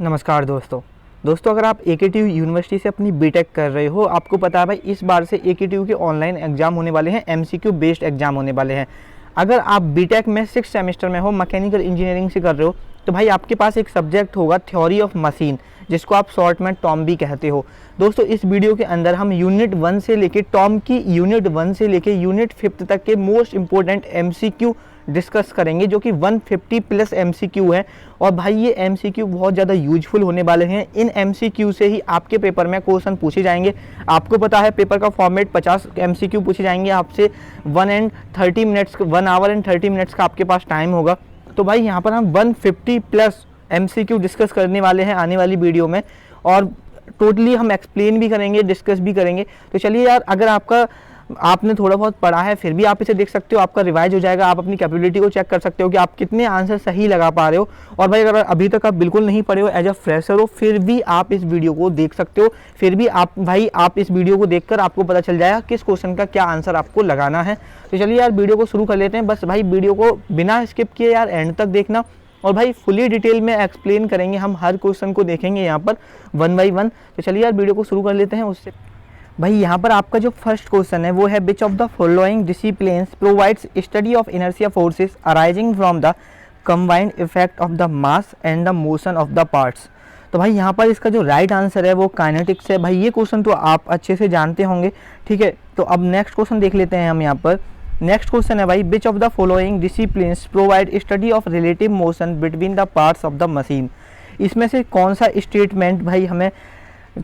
नमस्कार दोस्तों अगर आप AKTU यूनिवर्सिटी से अपनी बीटेक कर रहे हो, आपको पता है भाई इस बार से AKTU के ऑनलाइन एग्ज़ाम होने वाले हैं, MCQ बेस्ड एग्ज़ाम होने वाले हैं। अगर आप बीटेक में 6 सेमेस्टर में हो, मैकेनिकल इंजीनियरिंग से कर रहे हो, तो भाई आपके पास एक सब्जेक्ट होगा थ्योरी ऑफ मशीन, जिसको आप शॉर्ट में टॉम भी कहते हो। दोस्तों इस वीडियो के अंदर हम यूनिट 1 से लेके टॉम की यूनिट 1 से लेके यूनिट 5 तक के मोस्ट इंपॉर्टेंट MCQ डिस्कस करेंगे, जो कि 150 प्लस MCQ है। और भाई ये MCQ बहुत ज़्यादा यूजफुल होने वाले हैं। इन MCQ से ही आपके पेपर में क्वेश्चन पूछे जाएंगे। आपको पता है पेपर का फॉर्मेट 50 MCQ पूछे जाएंगे आपसे। 1 आवर एंड 30 मिनट्स का आपके पास टाइम होगा। तो भाई यहाँ पर हम 150 प्लस MCQ डिस्कस करने वाले हैं आने वाली वीडियो में, और टोटली हम एक्सप्लेन भी करेंगे, डिस्कस भी करेंगे। तो चलिए यार, अगर आपने थोड़ा बहुत पढ़ा है फिर भी आप इसे देख सकते हो, आपका रिवाइज हो जाएगा। आप अपनी कैपेबिलिटी को चेक कर सकते हो कि आप कितने आंसर सही लगा पा रहे हो। और भाई अगर अभी तक आप बिल्कुल नहीं पढ़े हो, एज अ फ्रेशर हो, फिर भी आप इस वीडियो को देख सकते हो। फिर भी आप इस वीडियो को देखकर आपको पता चल जाएगा किस क्वेश्चन का क्या आंसर आपको लगाना है। तो चलिए यार वीडियो को शुरू कर लेते हैं। बस भाई वीडियो को बिना स्किप किए यार एंड तक देखना, और भाई फुली डिटेल में एक्सप्लेन करेंगे, हम हर क्वेश्चन को देखेंगे यहाँ पर 1 बाई 1। तो चलिए यार वीडियो को शुरू कर लेते हैं। उससे भाई यहाँ पर आपका जो फर्स्ट क्वेश्चन है वो है, which of the following disciplines provides study of inertia forces arising from the combined effect of the mass and the motion of the parts. तो भाई यहाँ पर इसका जो राइट आंसर है वो काइनेटिक्स है। भाई ये क्वेश्चन तो आप अच्छे से जानते होंगे, ठीक है। तो अब नेक्स्ट क्वेश्चन देख लेते हैं हम यहाँ पर। नेक्स्ट क्वेश्चन है भाई, विच of the following disciplines provide study of relative motion between the parts of the machine. इसमें से कौन सा स्टेटमेंट भाई हमें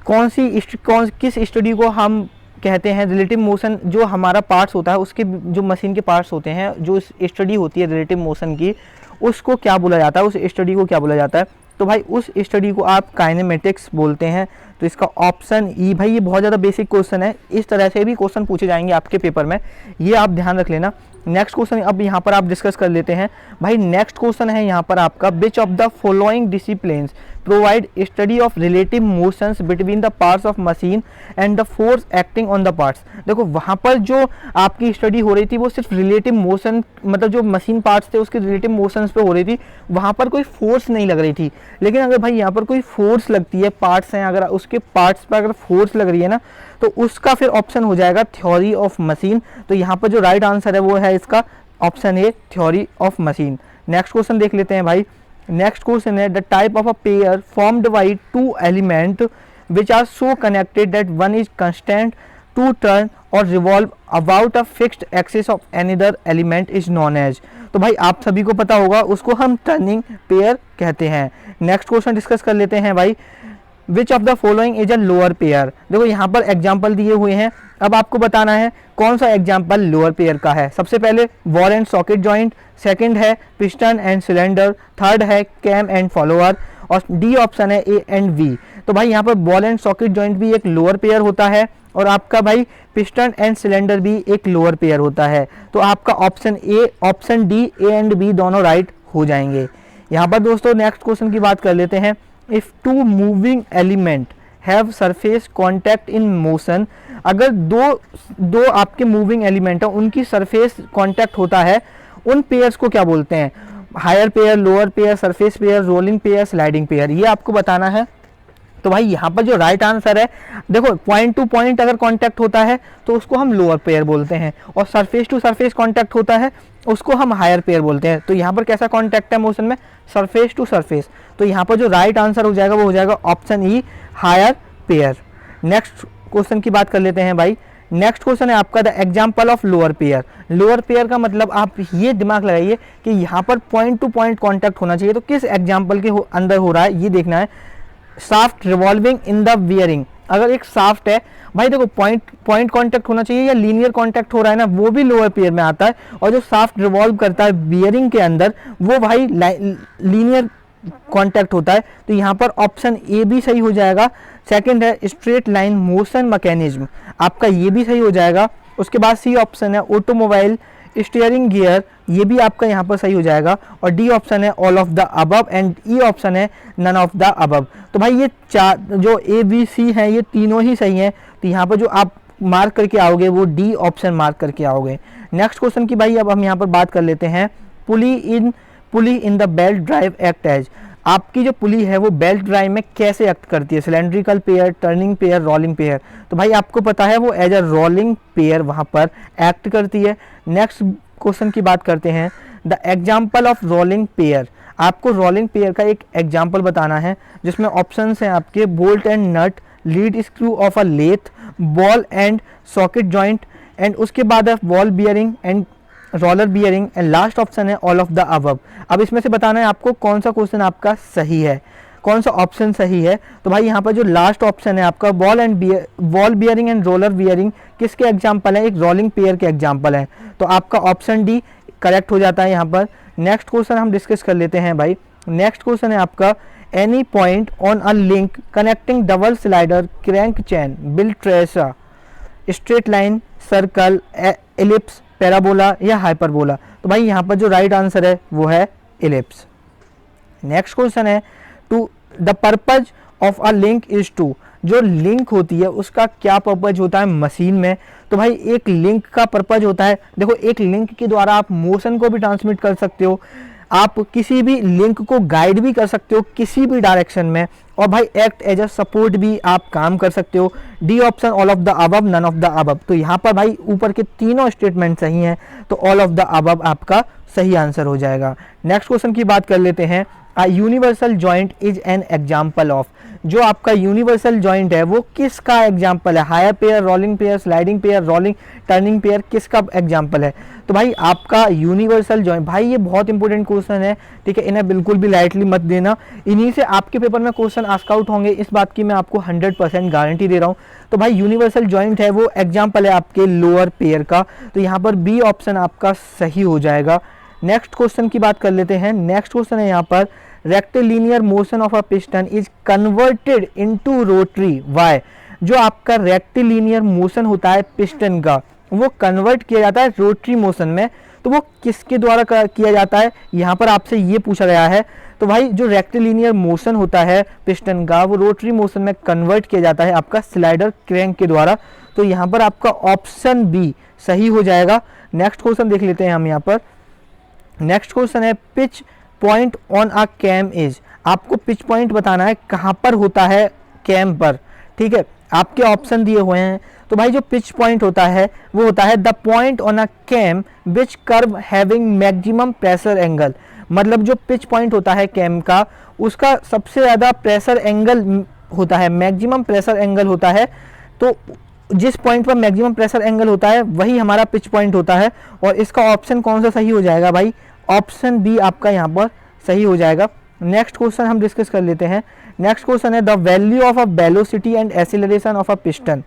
किस स्टडी को हम कहते हैं रिलेटिव मोशन, जो हमारा पार्ट्स होता है उसके, जो मशीन के पार्ट्स होते हैं, जो स्टडी होती है रिलेटिव मोशन की, उसको क्या बोला जाता है, उस स्टडी को क्या बोला जाता है। तो भाई उस स्टडी को आप काइनेमेटिक्स बोलते हैं। तो इसका ऑप्शन ई। भाई ये बहुत ज़्यादा बेसिक क्वेश्चन है, इस तरह से भी क्वेश्चन पूछे जाएंगे आपके पेपर में, ये आप ध्यान रख लेना। नेक्स्ट क्वेश्चन अब यहाँ पर आप डिस्कस कर लेते हैं। भाई नेक्स्ट क्वेश्चन है यहाँ पर आपका, विच of the following disciplines provide study of relative motions between the parts of machine and the force acting on the parts. देखो वहाँ पर जो आपकी स्टडी हो रही थी वो सिर्फ रिलेटिव मोशन, मतलब जो मशीन पार्ट्स थे उसके रिलेटिव मोशंस पे हो रही थी, वहाँ पर कोई फोर्स नहीं लग रही थी। लेकिन अगर भाई यहाँ पर कोई फोर्स लगती है, पार्ट्स हैं, अगर उसके पार्ट्स पर अगर फोर्स लग रही है ना, तो उसका फिर ऑप्शन हो जाएगा थ्योरी ऑफ मशीन। तो यहाँ पर जो राइट आंसर है वो है इसका option a, theory of machine. Next question देख लेते हैं भाई। नेक्स्ट क्वेश्चन है, the type of a pair formed by 2 element which are so connected that one is constant to turn or revolve about a fixed axis of another element is known as. तो भाई आप सभी को पता होगा, उसको हम टर्निंग पेयर कहते हैं। नेक्स्ट क्वेश्चन डिस्कस कर लेते हैं भाई, विच of the following is a lower pair. देखो यहाँ पर एग्जाम्पल दिए हुए हैं, अब आपको बताना है कौन सा एग्जाम्पल लोअर पेयर का है। सबसे पहले ball and socket joint, second है पिस्टन एंड सिलेंडर, थर्ड है कैम एंड फॉलोअर, और डी ऑप्शन है ए एंड बी। तो भाई यहाँ पर बॉल एंड सॉकेट जॉइंट भी एक लोअर पेयर होता है, और आपका भाई पिस्टन एंड सिलेंडर भी एक लोअर पेयर होता है। तो आपका option A, option D, A and B दोनों राइट हो जाएंगे। यहाँ पर दोस्तों नेक्स्ट क्वेश्चन की बात कर लेते हैं। If 2 moving element have surface contact in motion, अगर दो आपके मूविंग एलिमेंट है उनकी सरफेस कॉन्टैक्ट होता है, उन पेयर्स को क्या बोलते हैं? Higher pair, lower pair, surface pair, rolling pair, sliding pair, ये आपको बताना है। तो भाई यहाँ पर जो राइट आंसर है, देखो पॉइंट टू पॉइंट अगर कांटेक्ट होता है तो उसको हम लोअर पेयर बोलते हैं, और सरफेस टू सरफेस कांटेक्ट होता है उसको हम हायर पेयर बोलते हैं। तो यहाँ पर कैसा कांटेक्ट है मोशन में? Surface to surface. तो यहाँ पर जो राइट आंसर हो जाएगा वो हो जाएगा option E, higher pair. Next question की बात कर लेते हैं भाई। नेक्स्ट क्वेश्चन है आपका, the example of lower pair. Lower pair का मतलब आप ये दिमाग लगाइए कि यहाँ पर पॉइंट टू पॉइंट कॉन्टैक्ट होना चाहिए। तो किस एग्जाम्पल के अंदर हो रहा है ये देखना है। Shaft revolving in the bearing, अगर एक शाफ्ट है भाई, देखो पॉइंट कांटेक्ट होना चाहिए, या लीनियर कांटेक्ट हो रहा है ना, वो भी लोअर पेयर में आता है। और जो शाफ्ट रिवॉल्व करता है बियरिंग के अंदर, वो भाई लीनियर कांटेक्ट होता है। तो यहाँ पर ऑप्शन ए भी सही हो जाएगा। सेकंड है स्ट्रेट लाइन मोशन मैकेनिज्म, आपका ये भी सही हो जाएगा। उसके बाद सी ऑप्शन है ऑटोमोबाइल स्टीयरिंग गियर, ये भी आपका यहाँ पर सही हो जाएगा। और डी ऑप्शन है all of the above, and E option है नन ऑफ द अबव। तो भाई ये चार जो ए बी सी हैं ये तीनों ही सही हैं। तो यहाँ पर जो आप मार्क करके आओगे वो डी ऑप्शन मार्क करके आओगे। नेक्स्ट क्वेश्चन की भाई अब हम यहाँ पर बात कर लेते हैं। Pulley in the belt drive act as, आपकी जो पुली है वो बेल्ट ड्राइव में कैसे एक्ट करती है, cylindrical pair, turning pair, rolling pair. तो भाई आपको पता है वो एज अ रोलिंग पेयर वहाँ पर एक्ट करती है। नेक्स्ट क्वेश्चन की बात करते हैं, the example of rolling pair. आपको रोलिंग पेयर का एक एग्जाम्पल बताना है जिसमें ऑप्शंस हैं आपके bolt and nut, lead screw of a lathe, ball and socket joint, and उसके बाद है ball bearing and roller bearing, and last option है ऑल ऑफ द अबव। अब इसमें से बताना है आपको कौन सा क्वेश्चन आपका सही है, कौन सा ऑप्शन सही है। तो भाई यहाँ पर जो लास्ट ऑप्शन है आपका ball bearing and roller bearing किसके एग्जाम्पल है, एक रोलिंग पेयर के एग्जाम्पल है। तो आपका ऑप्शन डी करेक्ट हो जाता है यहाँ पर। नेक्स्ट क्वेश्चन हम डिस्कस कर लेते हैं भाई। नेक्स्ट क्वेश्चन है आपका, any point on a link connecting double slider crank chain bill trace a straight line, circle, ellipse, parabola या हाइपरबोला। तो भाई यहाँ पर जो राइट आंसर है वो है एलिप्स। नेक्स्ट क्वेश्चन है, to the purpose of a link is to. जो लिंक होती है उसका क्या पर्पज होता है मशीन में। तो भाई एक लिंक का पर्पज होता है, देखो एक लिंक के द्वारा आप मोशन को भी ट्रांसमिट कर सकते हो, आप किसी भी लिंक को गाइड भी कर सकते हो किसी भी डायरेक्शन में, और भाई एक्ट एज अ सपोर्ट भी आप काम कर सकते हो। D option all of the above, none of the above. तो यहाँ पर भाई ऊपर के तीनों स्टेटमेंट सही हैं, तो ऑल ऑफ द अबव आपका सही आंसर हो जाएगा। नेक्स्ट क्वेश्चन की बात कर लेते हैं, a universal joint is an example of. जो आपका यूनिवर्सल जॉइंट है वो किसका एग्जाम्पल है, higher pair, rolling pair, sliding pair, rolling turning pair, किसका एग्जाम्पल है। तो भाई आपका यूनिवर्सल जॉइंट, भाई ये बहुत इंपॉर्टेंट क्वेश्चन है, ठीक है, इन्हें बिल्कुल भी लाइटली मत देना, इन्हीं से आपके पेपर में क्वेश्चन आस्क आउट होंगे, इस बात की मैं आपको 100% गारंटी दे रहा हूँ। तो भाई यूनिवर्सल जॉइंट है वो एग्जाम्पल है आपके लोअर पेयर का, तो यहाँ पर बी ऑप्शन आपका सही हो जाएगा। नेक्स्ट क्वेश्चन की बात कर लेते हैं। नेक्स्ट क्वेश्चन है यहाँ पर, rectilinear motion of a piston is converted into rotary by. जो आपका रेक्टिलिनियर मोशन होता है पिस्टन का वो कन्वर्ट किया जाता है रोटरी मोशन में, तो वो किसके द्वारा किया जाता है, यहाँ पर आपसे ये पूछा गया है। तो भाई जो रेक्टिलिनियर मोशन होता है पिस्टन का वो रोटरी मोशन में कन्वर्ट किया जाता है आपका स्लाइडर क्रैंक के द्वारा, तो यहाँ पर आपका ऑप्शन बी सही हो जाएगा। नेक्स्ट क्वेश्चन देख लेते हैं हम यहाँ पर। नेक्स्ट क्वेश्चन है, pitch point on a cam is. आपको पिच पॉइंट बताना है कहाँ पर होता है कैम पर, ठीक है, आपके ऑप्शन दिए हुए हैं। तो भाई जो पिच पॉइंट होता है वो होता है the point on a cam which curve having maximum pressure angle. मतलब जो पिच पॉइंट होता है कैम का उसका सबसे ज़्यादा प्रेशर एंगल होता है, मैक्सिमम प्रेशर एंगल होता है। तो जिस पॉइंट पर मैक्सिमम प्रेशर एंगल होता है वही हमारा पिच पॉइंट होता है, और इसका ऑप्शन कौन सा सही हो जाएगा भाई, ऑप्शन बी आपका यहाँ पर सही हो जाएगा। नेक्स्ट क्वेश्चन हम डिस्कस कर लेते हैं। नेक्स्ट क्वेश्चन है, the value of a velocity and acceleration of a piston.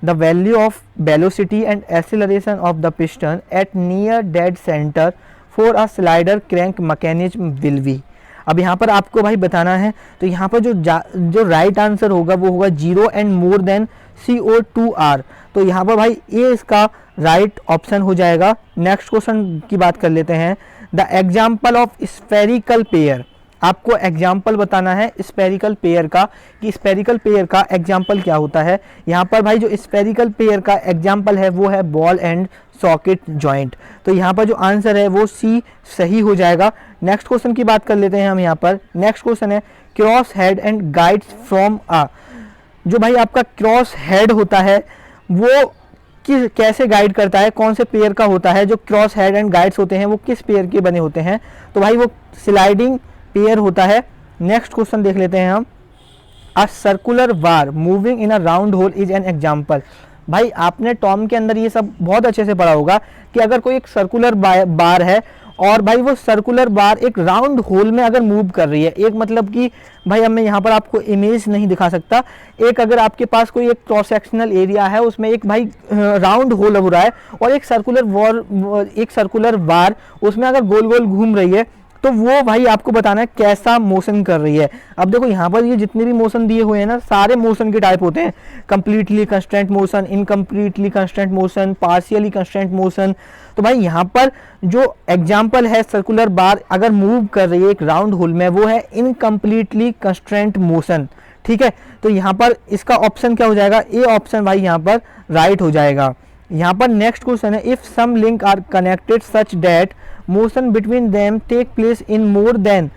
The value of velocity and acceleration of the piston at near dead centre for a slider crank mechanism will be. अब यहाँ पर आपको भाई बताना है, तो यहाँ पर जो राइट आंसर होगा वो होगा 0 एंड मोर देन CO2R। तो यहाँ पर भाई ये इसका राइट ऑप्शन हो जाएगा। नेक्स्ट क्वेश्चन की बात कर लेते हैं, the example of spherical pair. आपको एग्जाम्पल बताना है स्फेरिकल पेयर का, कि स्फेरिकल पेयर का एग्जाम्पल क्या होता है। यहाँ पर भाई जो स्फेरिकल पेयर का एग्जाम्पल है वो है बॉल एंड सॉकेट जॉइंट। तो यहाँ पर जो आंसर है वो सी सही हो जाएगा। नेक्स्ट क्वेश्चन की बात कर लेते हैं हम यहाँ पर। नेक्स्ट क्वेश्चन है, cross head and guides from a. जो भाई आपका क्रॉस हेड होता है वो कैसे गाइड करता है, कौन से पेयर का होता है। जो क्रॉस हेड एंड गाइड्स होते हैं वो किस पेयर के बने होते हैं, तो भाई वो स्लाइडिंग पेयर होता है। नेक्स्ट क्वेश्चन देख लेते हैं हम, a circular bar moving in a round whole is an example. भाई आपने टॉम के अंदर ये सब बहुत अच्छे से पढ़ा होगा कि अगर कोई एक सर्कुलर बार है और भाई वो सर्कुलर बार एक राउंड होल में अगर मूव कर रही है, एक मतलब कि भाई अब मैं यहाँ पर आपको इमेज नहीं दिखा सकता, एक अगर आपके पास कोई एक क्रॉस सेक्शनल एरिया है उसमें एक भाई राउंड होल हो रहा है और एक सर्कुलर बार उसमें अगर गोल गोल घूम रही है, तो वो भाई आपको बताना है कैसा मोशन कर रही है। अब देखो यहाँ पर ये जितने भी मोशन दिए हुए हैं ना, सारे मोशन के टाइप होते हैं, completely constant motion, incompletely constant motion, partially constant motion. तो भाई यहाँ पर जो एग्जाम्पल है सर्कुलर बार अगर मूव कर रही है एक राउंड होल में, वो है इनकम्प्लीटली कंस्टेंट मोशन, ठीक है। तो यहाँ पर इसका ऑप्शन क्या हो जाएगा, ए ऑप्शन भाई यहाँ पर राइट हो जाएगा। यहाँ पर नेक्स्ट क्वेश्चन है, if some link are connected such that motion between them take place in more than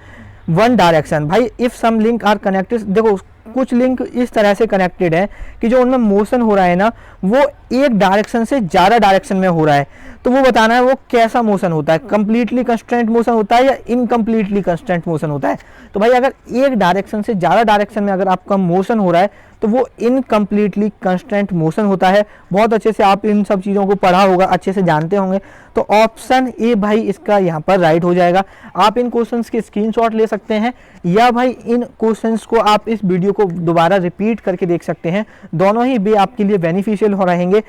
one direction. भाई if some link are connected, देखो कुछ लिंक इस तरह से कनेक्टेड है कि जो उनमें मोशन हो रहा है ना वो एक डायरेक्शन से ज़्यादा डायरेक्शन में हो रहा है, तो वो बताना है वो कैसा मोशन होता है, कंप्लीटली कंस्ट्रेंट मोशन होता है या इनकम्प्लीटली कंस्ट्रेंट मोशन होता है। तो भाई अगर एक डायरेक्शन से ज़्यादा डायरेक्शन में अगर आपका मोशन हो रहा है तो वो इनकम्प्लीटली कंस्ट्रेंट मोशन होता है। बहुत अच्छे से आप इन सब चीज़ों को पढ़ा होगा, अच्छे से जानते होंगे। तो ऑप्शन ए भाई इसका यहाँ पर राइट हो जाएगा। आप इन क्वेश्चंस के स्क्रीनशॉट ले सकते हैं या भाई इन क्वेश्चंस को आप इस वीडियो को दोबारा रिपीट करके देख सकते हैं, दोनों ही वे आपके लिए बेनिफिशियल हो रहेंगे।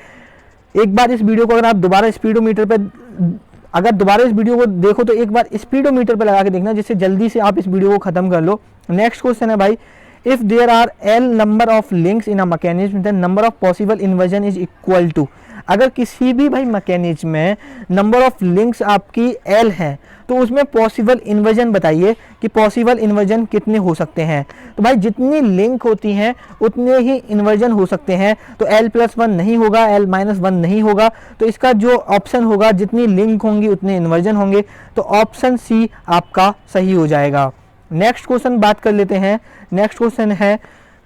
एक बार इस वीडियो को अगर आप दोबारा स्पीडोमीटर पर अगर दोबारा इस वीडियो को देखो तो एक बार स्पीडोमीटर पर लगा के देखना, जिससे जल्दी से आप इस वीडियो को खत्म कर लो। नेक्स्ट क्वेश्चन है भाई, if there are L number of links in a mechanism then number of possible inversion is equal to, अगर किसी भी भाई मैकेनिज्म में नंबर ऑफ लिंक्स आपकी एल हैं तो उसमें पॉसिबल इन्वर्जन बताइए कि पॉसिबल इन्वर्जन कितने हो सकते हैं। तो भाई जितनी लिंक होती हैं उतने ही इन्वर्जन हो सकते हैं, तो l+1 नहीं होगा, l-1 नहीं होगा, तो इसका जो ऑप्शन होगा जितनी लिंक होंगी उतने इन्वर्जन होंगे, तो ऑप्शन सी आपका सही हो जाएगा। नेक्स्ट क्वेश्चन बात कर लेते हैं। नेक्स्ट क्वेश्चन है,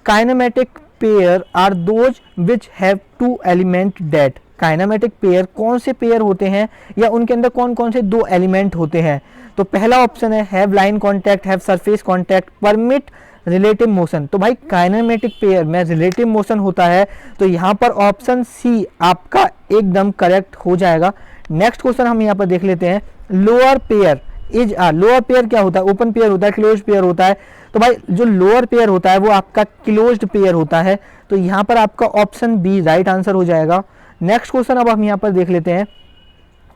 kinematic pair are those which have two element that, kinematic pair कौन से पेयर होते हैं या उनके अंदर कौन कौन से दो एलिमेंट होते हैं। तो पहला ऑप्शन है have line contact, have surface contact, permit relative motion. तो भाई काइनेमेटिक पेयर में रिलेटिव मोशन होता है, तो यहाँ पर ऑप्शन सी आपका एकदम करेक्ट हो जाएगा। नेक्स्ट क्वेश्चन हम यहाँ पर देख लेते हैं, lower pair is uh, lower pair क्या होता है, ओपन पेयर होता है, क्लोज्ड पेयर होता है। तो भाई जो लोअर पेयर होता है वो आपका क्लोज्ड पेयर होता है, तो यहाँ पर आपका ऑप्शन बी राइट आंसर हो जाएगा। नेक्स्ट क्वेश्चन अब हम यहाँ पर देख लेते हैं,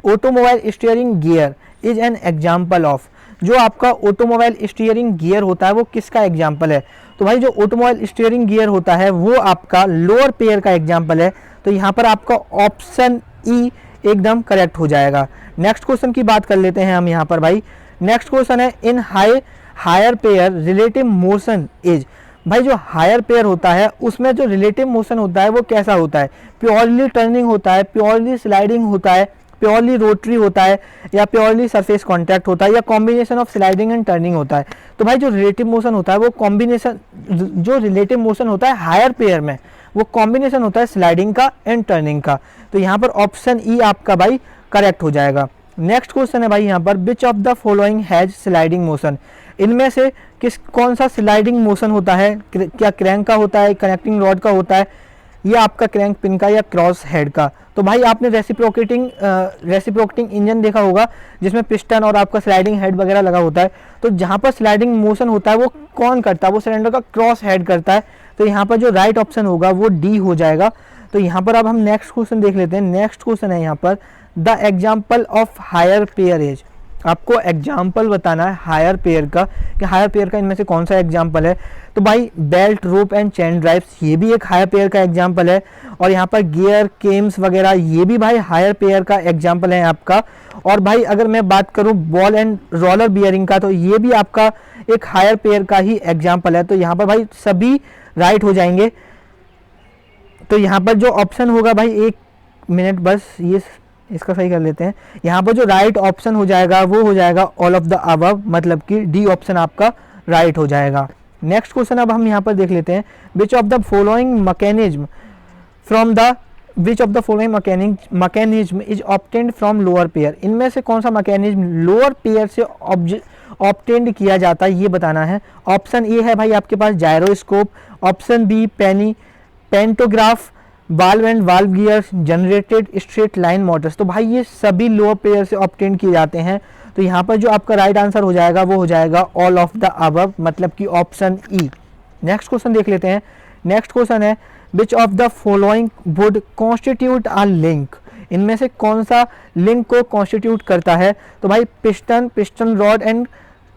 automobile steering gear is an example of, जो आपका ऑटोमोबाइल स्टीयरिंग गियर होता है वो किसका एग्जाम्पल है। तो भाई जो ऑटोमोबाइल स्टीयरिंग गियर होता है वो आपका लोअर पेयर का एग्जाम्पल है, तो यहाँ पर आपका ऑप्शन ई एकदम करेक्ट हो जाएगा। नेक्स्ट क्वेश्चन की बात कर लेते हैं हम यहाँ पर भाई। नेक्स्ट क्वेश्चन है, in higher pair relative motion is, भाई जो हायर पेयर होता है उसमें जो रिलेटिव मोशन होता है वो कैसा होता है, प्योरली टर्निंग होता है, प्योरली स्लाइडिंग होता है, प्योरली रोटरी होता है, या प्योरली सरफेस कांटेक्ट होता है, या combination of sliding and turning होता है। तो भाई जो रिलेटिव मोशन होता है वो कॉम्बिनेशन, जो रिलेटिव मोशन होता है हायर पेयर में वो कॉम्बिनेशन होता है स्लाइडिंग का एंड टर्निंग का, तो यहाँ पर ऑप्शन ई आपका भाई करेक्ट हो जाएगा। नेक्स्ट क्वेश्चन है भाई यहाँ पर, विच of the following has sliding motion, इनमें से कौन सा स्लाइडिंग मोशन होता है, क्या क्रैंक का होता है, कनेक्टिंग रॉड का होता है, या आपका क्रैंक पिन का, या क्रॉस हेड का। तो भाई आपने रेसिप्रोकेटिंग इंजन देखा होगा जिसमें पिस्टन और आपका स्लाइडिंग हेड वगैरह लगा होता है, तो जहाँ पर स्लाइडिंग मोशन होता है वो कौन करता है, वो सिलेंडर का क्रॉस हेड करता है, तो यहाँ पर जो राइट ऑप्शन होगा वो डी हो जाएगा। तो यहाँ पर अब हम नेक्स्ट क्वेश्चन देख लेते हैं। नेक्स्ट क्वेश्चन है यहाँ पर, the example of higher pair as, आपको एग्जाम्पल बताना है हायर पेयर का कि हायर पेयर का इनमें से कौन सा एग्जाम्पल है। तो भाई belt, rope and chain drives ये भी एक हायर पेयर का एग्जाम्पल है, और यहाँ पर गियर, केम्स वगैरह ये भी भाई हायर पेयर का एग्जाम्पल है आपका। और भाई अगर मैं बात करूँ बॉल एंड रोलर बियरिंग का, तो ये भी आपका एक हायर पेयर का ही एग्जाम्पल है, तो यहाँ पर भाई सभी राइट हो जाएंगे। तो यहाँ पर जो ऑप्शन होगा भाई, एक मिनट बस ये इसका सही कर लेते हैं, यहाँ पर जो राइट ऑप्शन हो जाएगा वो हो जाएगा ऑल ऑफ द अबव, मतलब कि डी ऑप्शन आपका राइट हो जाएगा। नेक्स्ट क्वेश्चन अब हम यहाँ पर देख लेते हैं, विच of the following mechanism from the which of the following mechanism is obtained from lower pair, इनमें से कौन सा मैकेनिज्म लोअर पेयर से ऑब्टेन्ड किया जाता है ये बताना है। ऑप्शन ए है भाई आपके पास gyroscope, option b pantograph, valve and valve gears, generated straight line motors. तो भाई ये सभी लोअर पेयर से ऑब्टेन किए जाते हैं, तो यहाँ पर जो आपका राइट आंसर हो जाएगा वो हो जाएगा ऑल ऑफ द अबव, मतलब कि ऑप्शन ई। नेक्स्ट क्वेश्चन देख लेते हैं। नेक्स्ट क्वेश्चन है, which of the following would constitute a link, इनमें से कौन सा लिंक को कॉन्स्टिट्यूट करता है। तो भाई piston rod and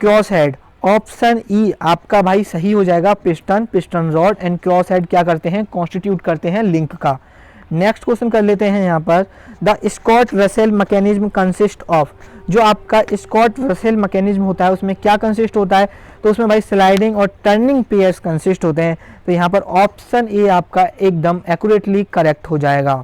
cross head, option E आपका भाई सही हो जाएगा। Piston rod and cross head क्या करते हैं, कॉन्स्टिट्यूट करते हैं लिंक का। नेक्स्ट क्वेश्चन कर लेते हैं यहाँ पर, the Scott Russell mechanism consist of, जो आपका स्कॉट रसेल मैकेनिज्म होता है उसमें क्या कंसिस्ट होता है। तो उसमें भाई स्लाइडिंग और टर्निंग पेयर्स कंसिस्ट होते हैं, तो यहाँ पर ऑप्शन ए आपका एकदम एक्यूरेटली करेक्ट हो जाएगा।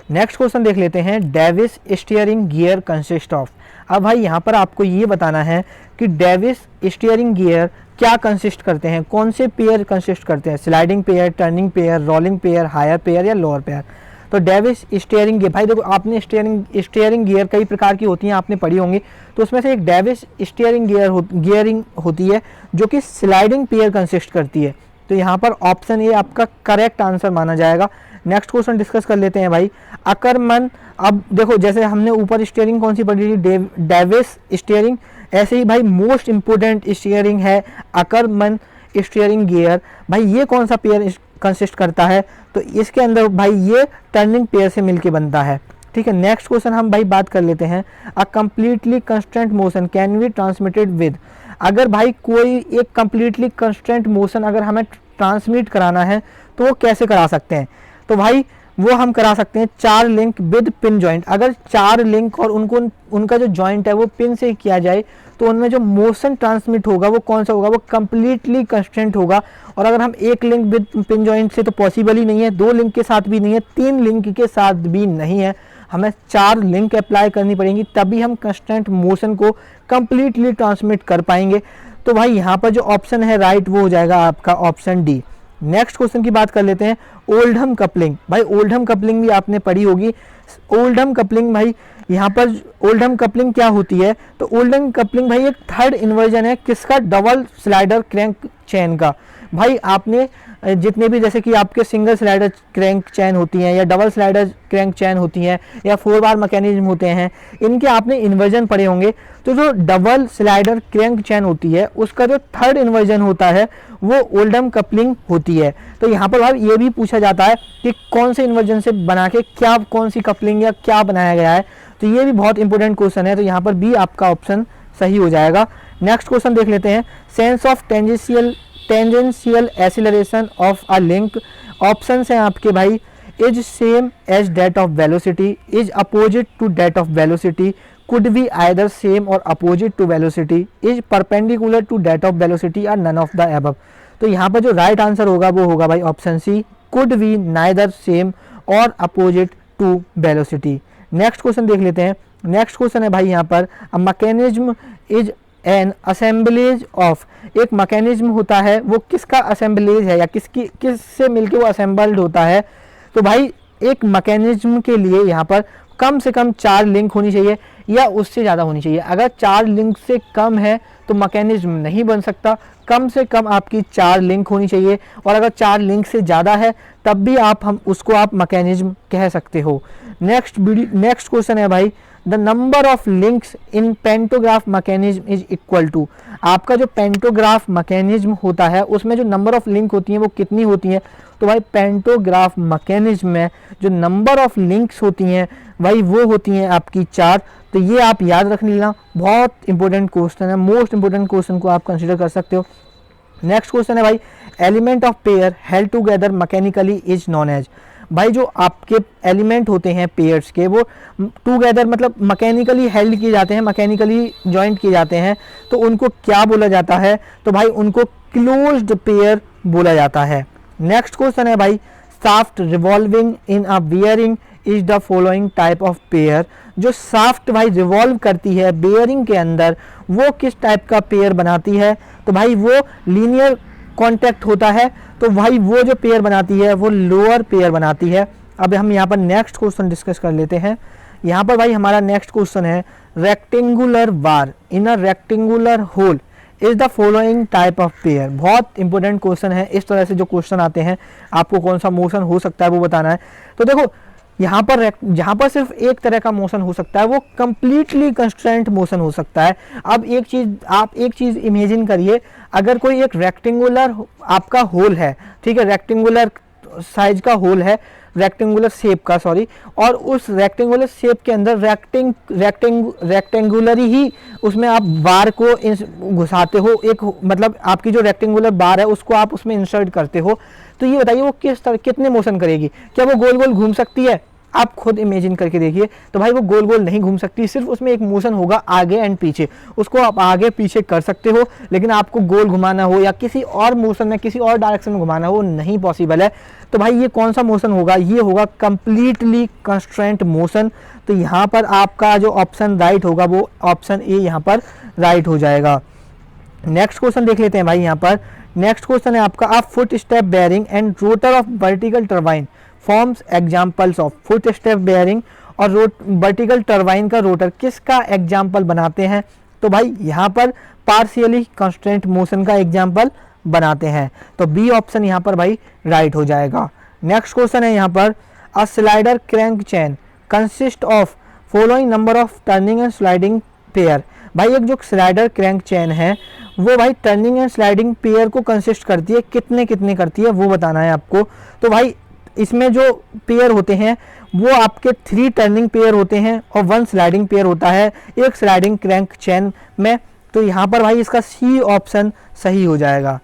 नेक्स्ट क्वेश्चन देख लेते हैं, Davis steering gear consist of. अब भाई यहाँ पर आपको ये बताना है कि डेविस स्टीयरिंग गियर क्या कंसिस्ट करते हैं, कौन से पेयर कंसिस्ट करते हैं, sliding pair, turning pair, rolling pair, higher pair या लोअर पेयर। तो डेविस स्टीयरिंग गियर, भाई देखो आपने स्टीयरिंग गियर कई प्रकार की होती हैं, आपने पढ़ी होंगी, तो उसमें से एक डेविस स्टीयरिंग गियरिंग होती है जो कि स्लाइडिंग पेयर कंसिस्ट करती है। तो यहाँ पर ऑप्शन ए आपका करेक्ट आंसर माना जाएगा। नेक्स्ट क्वेश्चन डिस्कस कर लेते हैं भाई, अकरमन। अब देखो जैसे हमने ऊपर स्टीयरिंग कौन सी पढ़ी थी, डेविस स्टीयरिंग, ऐसे ही भाई मोस्ट इंपोर्टेंट स्टीयरिंग है अकरमन स्टीयरिंग गियर। भाई ये कौन सा पेयर कंसिस्ट करता है, तो इसके अंदर भाई ये टर्निंग पेयर से मिलके बनता है, ठीक है। नेक्स्ट क्वेश्चन हम भाई बात कर लेते हैं, a completely constant motion can be transmitted with. अगर भाई कोई एक कंप्लीटली कंस्टेंट मोशन अगर हमें ट्रांसमिट कराना है तो वो कैसे करा सकते हैं, तो भाई वो हम करा सकते हैं 4 लिंक विद पिन जॉइंट। अगर 4 लिंक और उनका जो जॉइंट है वो पिन से किया जाए तो उनमें जो मोशन ट्रांसमिट होगा वो कौन सा होगा, वो कंप्लीटली कंस्टेंट होगा। और अगर हम 1 लिंक विद पिन जॉइंट से तो पॉसिबल ही नहीं है, 2 लिंक के साथ भी नहीं है, 3 लिंक के साथ भी नहीं है, हमें 4 लिंक अप्लाई करनी पड़ेंगी, तभी हम कंस्टेंट मोशन को कंप्लीटली ट्रांसमिट कर पाएंगे। तो भाई यहाँ पर जो ऑप्शन है राइट वो हो जाएगा आपका ऑप्शन डी। नेक्स्ट क्वेश्चन की बात कर लेते हैं, ओल्डहम कपलिंग। भाई ओल्डहम कपलिंग भी आपने पढ़ी होगी। ओल्डहम कपलिंग भाई यहाँ पर ओल्डहम कपलिंग क्या होती है, तो ओल्डहम कपलिंग भाई एक थर्ड इन्वर्जन है किसका, डबल स्लाइडर क्रैंक चेन का। भाई आपने जितने भी जैसे कि आपके सिंगल स्लाइडर क्रैंक चैन होती हैं या डबल स्लाइडर क्रैंक चैन होती हैं या 4 बार मैकेनिज्म होते हैं, इनके आपने इन्वर्जन पढ़े होंगे। तो जो डबल स्लाइडर क्रैंक चैन होती है उसका जो थर्ड इन्वर्जन होता है वो ओल्डहम कपलिंग होती है। तो यहाँ पर भाई ये भी पूछा जाता है कि कौन से इन्वर्जन से बना के क्या कौन सी कपलिंग या क्या बनाया गया है, तो ये भी बहुत इंपॉर्टेंट क्वेश्चन है। तो यहाँ पर भी आपका ऑप्शन सही हो जाएगा। नेक्स्ट क्वेश्चन देख लेते हैं, sense of tangential acceleration of a link. Option हैं आपके भाई, is same as that of velocity, is opposite to that of velocity, could be either same or opposite to velocity, is perpendicular to that of velocity or none of the above. तो यहाँ पर जो right answer होगा वो होगा भाई option c, could be neither same or opposite to velocity. Next question देख लेते हैं। नेक्स्ट क्वेश्चन है भाई यहाँ पर, a mechanism is an assemblage of. एक मैकेनिज्म होता है वो किसका असेंबलेज है या किससे मिलके वो असेंबल्ड होता है। तो भाई एक मैकेनिज्म के लिए यहाँ पर कम से कम 4 लिंक होनी चाहिए या उससे ज़्यादा होनी चाहिए। अगर 4 लिंक से कम है तो मैकेनिज्म नहीं बन सकता, कम से कम आपकी 4 लिंक होनी चाहिए, और अगर 4 लिंक से ज़्यादा है तब भी हम उसको मैकेनिज्म कह सकते हो। नेक्स्ट क्वेश्चन है भाई, the number of links in pantograph mechanism is equal to. आपका जो पेंटोग्राफ मैकेनिज्म होता है उसमें जो नंबर ऑफ लिंक होती हैं वो कितनी होती हैं, तो भाई पेंटोग्राफ मैकेनिज्म में जो नंबर ऑफ लिंक्स होती हैं भाई वो होती हैं आपकी 4। तो ये आप याद रख लेना, बहुत इंपॉर्टेंट क्वेश्चन है, मोस्ट इंपॉर्टेंट क्वेश्चन को आप कंसीडर कर सकते हो। नेक्स्ट क्वेश्चन है भाई, element of pair held together mechanically is known as. भाई जो आपके एलिमेंट होते हैं पेयर्स के वो टुगेदर मतलब मैकेनिकली हेल्ड किए जाते हैं, मैकेनिकली जॉइंट किए जाते हैं, तो उनको क्या बोला जाता है, तो भाई उनको क्लोज्ड पेयर बोला जाता है। नेक्स्ट क्वेश्चन है भाई, shaft revolving in a bearing is the following type of pair. जो शाफ्ट भाई रिवॉल्व करती है बियरिंग के अंदर वो किस टाइप का पेयर बनाती है, तो भाई वो लीनियर कांटेक्ट होता है, तो भाई वो जो पेयर बनाती है वो लोअर पेयर बनाती है। अब हम यहाँ पर नेक्स्ट क्वेश्चन डिस्कस कर लेते हैं। यहाँ पर भाई हमारा नेक्स्ट क्वेश्चन है, rectangular bar in a rectangular hole is the following type of pair. बहुत इंपॉर्टेंट क्वेश्चन है, इस तरह से जो क्वेश्चन आते हैं आपको कौन सा मोशन हो सकता है वो बताना है। तो देखो यहाँ पर जहाँ पर सिर्फ एक तरह का मोशन हो सकता है वो कंप्लीटली कंस्ट्रेंट मोशन हो सकता है। अब आप एक चीज़ इमेजिन करिए, अगर कोई एक रेक्टेंगुलर आपका होल है, ठीक है, रेक्टेंगुलर साइज का होल है, रेक्टेंगुलर शेप का सॉरी, और उस रेक्टेंगुलर शेप के अंदर रेक्टेंगुलरी ही उसमें आप बार को घुसाते हो, एक मतलब आपकी जो रेक्टेंगुलर बार है उसको आप उसमें इंसर्ट करते हो। तो ये बताइए वो कितने मोशन करेगी, क्या वो गोल गोल घूम सकती है, आप खुद इमेजिन करके देखिए। तो भाई वो गोल गोल नहीं घूम सकती, सिर्फ उसमें एक मोशन होगा आगे एंड पीछे, उसको आप आगे पीछे कर सकते हो, लेकिन आपको गोल घुमाना हो या किसी और मोशन में किसी और डायरेक्शन में घुमाना हो नहीं पॉसिबल है। तो भाई ये कौन सा मोशन होगा, ये होगा कंप्लीटली कंस्ट्रेंट मोशन। तो यहाँ पर आपका जो ऑप्शन राइट होगा वो ऑप्शन ए यहाँ पर राइट हो जाएगा। नेक्स्ट क्वेश्चन देख लेते हैं भाई। यहाँ पर नेक्स्ट क्वेश्चन है आपका, a foot step bearing and rotor of vertical turbine forms examples of. Foot step bearing और वर्टिकल टरबाइन का रोटर किसका एग्जाम्पल बनाते हैं? तो भाई यहाँ पर पार्शियली कंस्ट्रेंट मोशन का एग्जाम्पल बनाते हैं। तो बी ऑप्शन यहाँ पर भाई राइट हो जाएगा। नेक्स्ट क्वेश्चन है यहाँ पर, अ slider crank chain consist of following number of turning and sliding pair. भाई एक जो स्लाइडर क्रैंक चेन है वो भाई टर्निंग एंड स्लाइडिंग पेयर को कंसिस्ट करती है, कितने कितने करती है वो बताना है आपको। तो भाई इसमें जो पेयर होते हैं वो आपके 3 टर्निंग पेयर होते हैं और 1 स्लाइडिंग पेयर होता है एक स्लाइडिंग क्रैंक चेन में। तो यहाँ पर भाई इसका सी ऑप्शन सही हो जाएगा।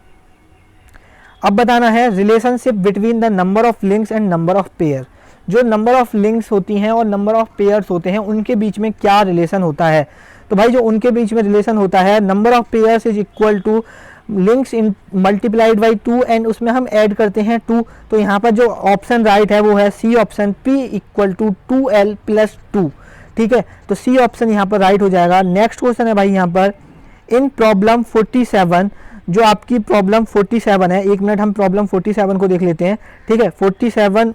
अब बताना है relationship between the number of links and number of pair. जो नंबर ऑफ लिंक्स होती हैं और नंबर ऑफ पेयर्स होते हैं उनके बीच में क्या रिलेशन होता है? तो भाई जो उनके बीच में रिलेशन होता है, number of pairs is equal to links in multiplied by 2 and उसमें हम ऐड करते हैं 2। तो यहाँ पर जो ऑप्शन राइट है वो है C option, P equal to 2L plus 2। ठीक है, तो सी ऑप्शन यहाँ पर राइट हो जाएगा। नेक्स्ट क्वेश्चन है भाई यहाँ पर, इन प्रॉब्लम 47, जो आपकी प्रॉब्लम 47 है, 1 मिनट हम प्रॉब्लम 47 को देख लेते हैं। ठीक है, 47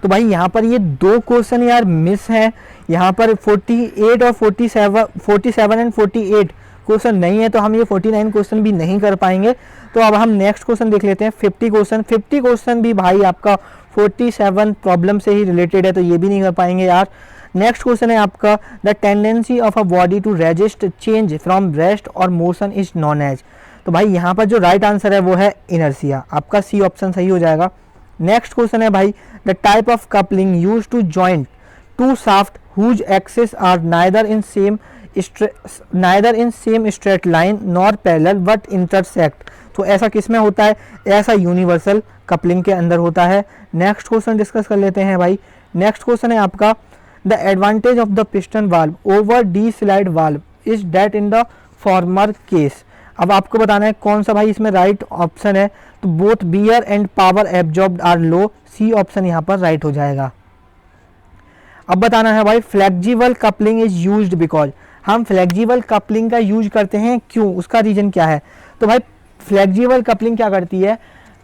तो भाई यहाँ पर ये 2 क्वेश्चन यार मिस हैं। यहाँ पर 48 और 47 एंड 48 क्वेश्चन नहीं है, तो हम ये 49 क्वेश्चन भी नहीं कर पाएंगे। तो अब हम नेक्स्ट क्वेश्चन देख लेते हैं 50 क्वेश्चन। 50 क्वेश्चन भी भाई आपका 47 प्रॉब्लम से ही रिलेटेड है, तो ये भी नहीं कर पाएंगे यार। नेक्स्ट क्वेश्चन है आपका, the tendency of a body to resist change from rest or motion is known as. तो भाई यहाँ पर जो राइट आंसर है वो है इनर्शिया, आपका सी ऑप्शन सही हो जाएगा। नेक्स्ट क्वेश्चन है भाई, the type of coupling use to joint two shaft whose axis are neither in same straight line nor parallel but intersect. तो ऐसा किस में होता है? ऐसा यूनिवर्सल कपलिंग के अंदर होता है। नेक्स्ट क्वेश्चन डिस्कस कर लेते हैं भाई। नेक्स्ट क्वेश्चन है आपका, the advantage of the piston valve over the slide valve is that in the former case. अब आपको बताना है कौन सा भाई इसमें राइट ऑप्शन है। तो both wear and power absorbed are low, C option यहाँ पर राइट हो जाएगा। अब बताना है भाई, flexible coupling is used because. हम फ्लेक्सिबल कपलिंग का यूज करते हैं क्यों, उसका रीजन क्या है? तो भाई फ्लेक्सिबल कपलिंग क्या करती है,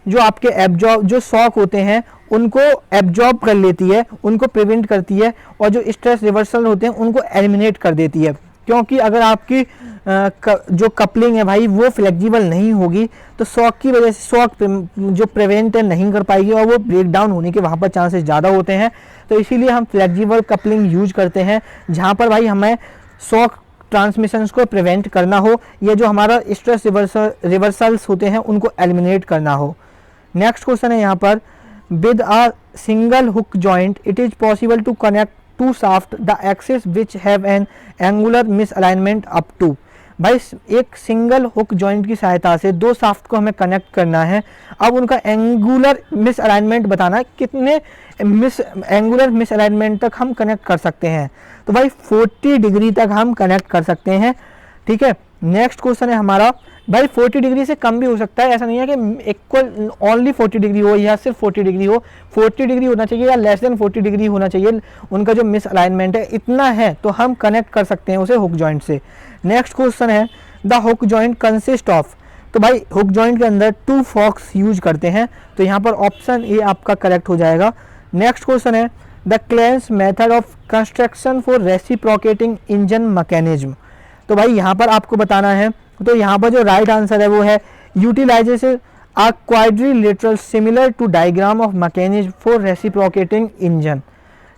जो आपके एब्जॉर्ब जो शॉक होते हैं उनको एब्जॉर्ब कर लेती है, उनको प्रिवेंट करती है, और जो स्ट्रेस रिवर्सल होते हैं उनको एलिमिनेट कर देती है। क्योंकि अगर आपकी जो कपलिंग है भाई वो फ्लेक्सिबल नहीं होगी तो शॉक की वजह से शॉक जो प्रिवेंट नहीं कर पाएगी और वो ब्रेक डाउन होने के वहाँ पर चांसेस ज़्यादा होते हैं। तो इसीलिए हम फ्लेक्सिबल कपलिंग यूज करते हैं जहाँ पर भाई हमें शॉक ट्रांसमिशंस को प्रिवेंट करना हो, या जो हमारा स्ट्रेस रिवर्सल्स होते हैं उनको एलिमिनेट करना हो। नेक्स्ट क्वेश्चन है यहाँ पर, with a single Hooke joint it is possible to connect two shaft the axis which have an angular misalignment up to. भाई एक सिंगल हुक जॉइंट की सहायता से 2 शाफ्ट को हमें कनेक्ट करना है। अब उनका एंगुलर मिसअलाइनमेंट बताना है, कितने एंगुलर मिसअलाइनमेंट तक हम कनेक्ट कर सकते हैं। तो भाई 40 डिग्री तक हम कनेक्ट कर सकते हैं। ठीक है, नेक्स्ट क्वेश्चन है हमारा, भाई 40 डिग्री से कम भी हो सकता है, ऐसा नहीं है कि इक्वल ओनली 40 डिग्री हो या सिर्फ 40 डिग्री हो। 40 डिग्री होना चाहिए या लेस देन 40 डिग्री होना चाहिए उनका जो मिस अलाइनमेंट है, इतना है तो हम कनेक्ट कर सकते हैं उसे हुक जॉइंट से। नेक्स्ट क्वेश्चन है, the hook joint consist of. तो भाई हुक जॉइंट के अंदर 2 फॉक्स यूज करते हैं, तो यहाँ पर ऑप्शन ए आपका करेक्ट हो जाएगा। नेक्स्ट क्वेश्चन है, the cleanse method of construction for reciprocating engine mechanism. तो भाई यहाँ पर आपको बताना है, तो यहाँ पर जो राइट आंसर है वो है utilises a quadrilateral similar to diagram of mechanism for reciprocating engine.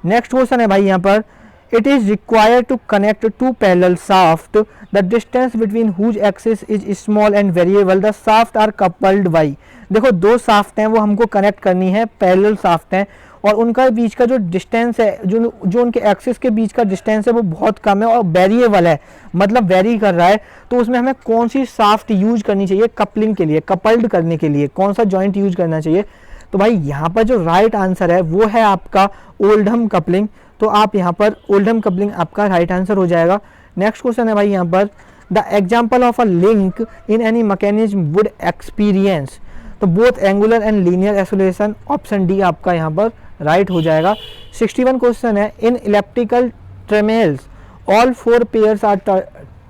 Next question है भाई यहाँ पर, It is required to connect two parallel shaft. The distance between whose axis is small and variable. The shaft are coupled by. देखो दो shaft हैं वो हमको connect करनी है, पैरेलल शाफ्ट हैं और उनका बीच का जो डिस्टेंस है, जो उनके एक्सिस के बीच का डिस्टेंस है वो बहुत कम है और वेरिएबल है, मतलब वेरी कर रहा है। तो उसमें हमें कौन सी शाफ्ट यूज करनी चाहिए कपलिंग के लिए, कपल्ड करने के लिए कौन सा जॉइंट यूज करना चाहिए? तो भाई यहाँ पर जो राइट आंसर है वो है आपका ओल्डहम कपलिंग। तो आप यहाँ पर ओल्डहम कपलिंग आपका राइट आंसर हो जाएगा। नेक्स्ट क्वेश्चन है भाई यहाँ पर, the example of a link in any mechanism would experience, तो both angular and linear oscillation, option D आपका यहाँ पर राइट हो जाएगा। 61 क्वेश्चन है, in elliptical trammels all four pairs are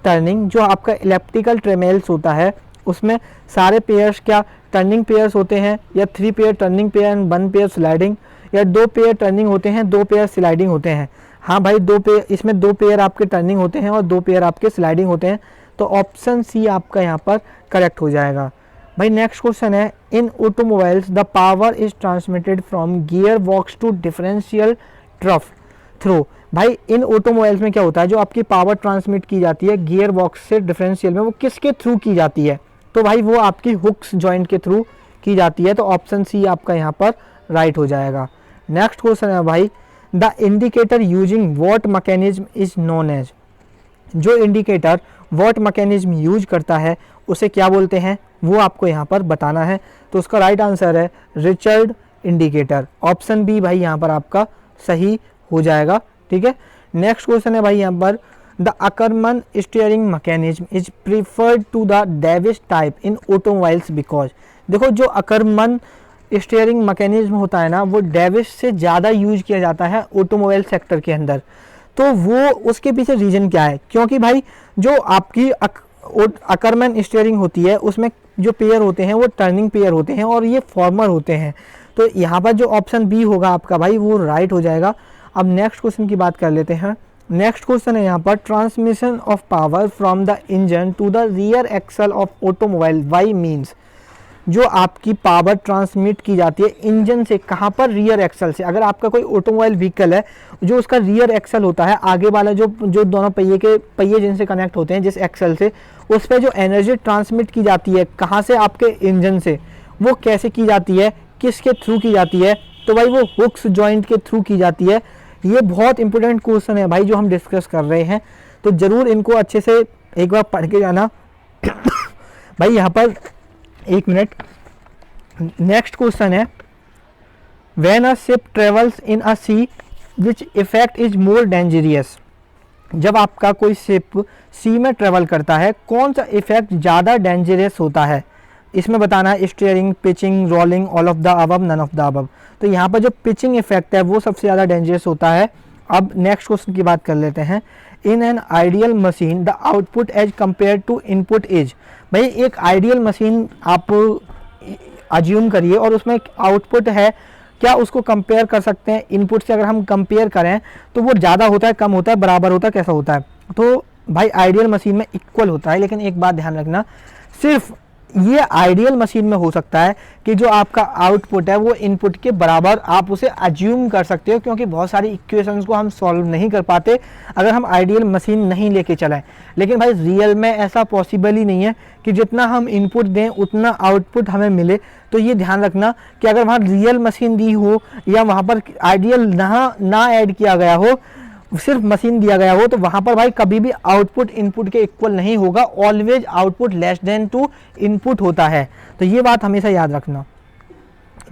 turning, जो आपका इलेप्टिकल ट्रेमेल्स होता है उसमें सारे पेयर्स क्या टर्निंग पेयर्स होते हैं, या 3 pair turning pair and 1 pair sliding, या 2 पेयर टर्निंग होते हैं 2 पेयर स्लाइडिंग होते हैं? हाँ भाई 2 पेयर, इसमें 2 पेयर आपके टर्निंग होते हैं और 2 पेयर आपके स्लाइडिंग होते हैं। तो ऑप्शन सी आपका यहाँ पर करेक्ट हो जाएगा। भाई नेक्स्ट क्वेश्चन है, in automobiles the power is transmitted from gear box to differential trough through. भाई इन ऑटोमोबाइल्स में क्या होता है, जो आपकी पावर ट्रांसमिट की जाती है गियर बॉक्स से डिफरेंशियल में, वो किसके थ्रू की जाती है? तो भाई वो आपकी हुक्स जॉइंट के थ्रू की जाती है। तो ऑप्शन सी आपका यहाँ पर राइट हो जाएगा। नेक्स्ट क्वेश्चन है भाई, the indicator using what mechanism is known as, जो इंडिकेटर वॉट मैकेनिज्म यूज करता है उसे क्या बोलते हैं, वो आपको यहाँ पर बताना है। तो उसका राइट आंसर है रिचर्ड इंडिकेटर, ऑप्शन बी भाई यहाँ पर आपका सही हो जाएगा। ठीक है। नेक्स्ट क्वेश्चन है भाई यहाँ पर, the Ackermann steering mechanism is preferred to the Davis type in automobiles because, देखो जो अकरमन स्टीयरिंग मैकेनिज्म होता है ना, वो डेविस से ज़्यादा यूज किया जाता है ऑटोमोबाइल सेक्टर के अंदर। तो वो उसके पीछे रीज़न क्या है? क्योंकि भाई जो आपकी अकरमन स्टीयरिंग होती है उसमें जो पेयर होते हैं वो टर्निंग पेयर होते हैं और ये फॉर्मर होते हैं। तो यहाँ पर जो ऑप्शन बी होगा आपका भाई वो राइट हो जाएगा। अब नेक्स्ट क्वेश्चन की बात कर लेते हैं। नेक्स्ट क्वेश्चन है यहाँ पर, transmission of power from the engine to the rear axle of automobile by means, जो आपकी पावर ट्रांसमिट की जाती है इंजन से, कहाँ पर? रियर एक्सल से। अगर आपका कोई ऑटोमोबाइल व्हीकल है, जो उसका रियर एक्सल होता है, आगे वाला जो दोनों पहिए जिनसे कनेक्ट होते हैं जिस एक्सल से, उस पर जो एनर्जी ट्रांसमिट की जाती है कहाँ से? आपके इंजन से। वो कैसे की जाती है, किसके थ्रू की जाती है? तो भाई वो हुक्स जॉइंट के थ्रू की जाती है। ये बहुत इंपॉर्टेंट क्वेश्चन है भाई जो हम डिस्कस कर रहे हैं, तो ज़रूर इनको अच्छे से एक बार पढ़ के जाना। भाई यहाँ पर एक मिनट, नेक्स्ट क्वेश्चन है, when a ship travels in a sea which effect is more dangerous, जब आपका कोई शिप सी में ट्रेवल करता है कौन सा इफेक्ट ज़्यादा डेंजरस होता है? इसमें बताना है steering, pitching, rolling, all of the above, none of the above. तो यहाँ पर जो पिचिंग इफेक्ट है वो सबसे ज़्यादा डेंजरस होता है। अब नेक्स्ट क्वेश्चन की बात कर लेते हैं, in an ideal machine the output as compared to input is, भाई एक आइडियल मशीन आप अज्यूम करिए और उसमें आउटपुट है, क्या उसको कंपेयर कर सकते हैं इनपुट से? अगर हम कंपेयर करें तो वो ज़्यादा होता है, कम होता है, बराबर होता है, कैसा होता है? तो भाई आइडियल मशीन में इक्वल होता है। लेकिन एक बात ध्यान रखना, सिर्फ ये आइडियल मशीन में हो सकता है कि जो आपका आउटपुट है वो इनपुट के बराबर आप उसे अज्यूम कर सकते हो, क्योंकि बहुत सारी इक्वेशंस को हम सॉल्व नहीं कर पाते अगर हम आइडियल मशीन नहीं लेके चलें। लेकिन भाई रियल में ऐसा पॉसिबल ही नहीं है कि जितना हम इनपुट दें उतना आउटपुट हमें मिले। तो ये ध्यान रखना कि अगर वहाँ रियल मशीन दी हो या वहाँ पर आइडियल ना ऐड किया गया हो, सिर्फ मशीन दिया गया हो, तो वहाँ पर भाई कभी भी आउटपुट इनपुट के इक्वल नहीं होगा। Always output less than to input होता है, तो ये बात हमेशा याद रखना।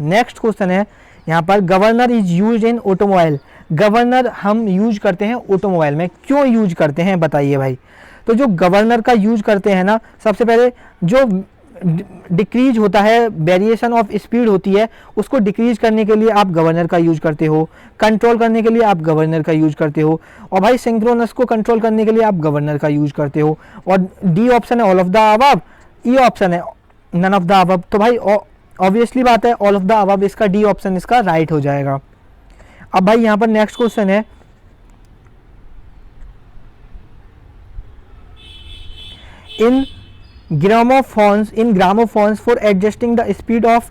नेक्स्ट क्वेश्चन है यहाँ पर, governor is use in automobile, governor हम यूज करते हैं ऑटोमोबाइल में, क्यों यूज करते हैं बताइए भाई? तो जो गवर्नर का यूज करते हैं ना, सबसे पहले जो डिक्रीज होता है, वेरिएशन ऑफ स्पीड होती है, उसको डिक्रीज करने के लिए आप गवर्नर का यूज करते हो, कंट्रोल करने के लिए आप गवर्नर का यूज करते हो, और भाई सिंक्रोनस को कंट्रोल करने के लिए आप गवर्नर का यूज करते हो। और डी ऑप्शन है all of the above, E option है नन ऑफ द अबव। तो भाई ऑब्वियसली बात है ऑल ऑफ द अबव इसका डी ऑप्शन इसका राइट हो जाएगा। अब भाई यहाँ पर नेक्स्ट क्वेश्चन है, इन gramophones for adjusting the speed of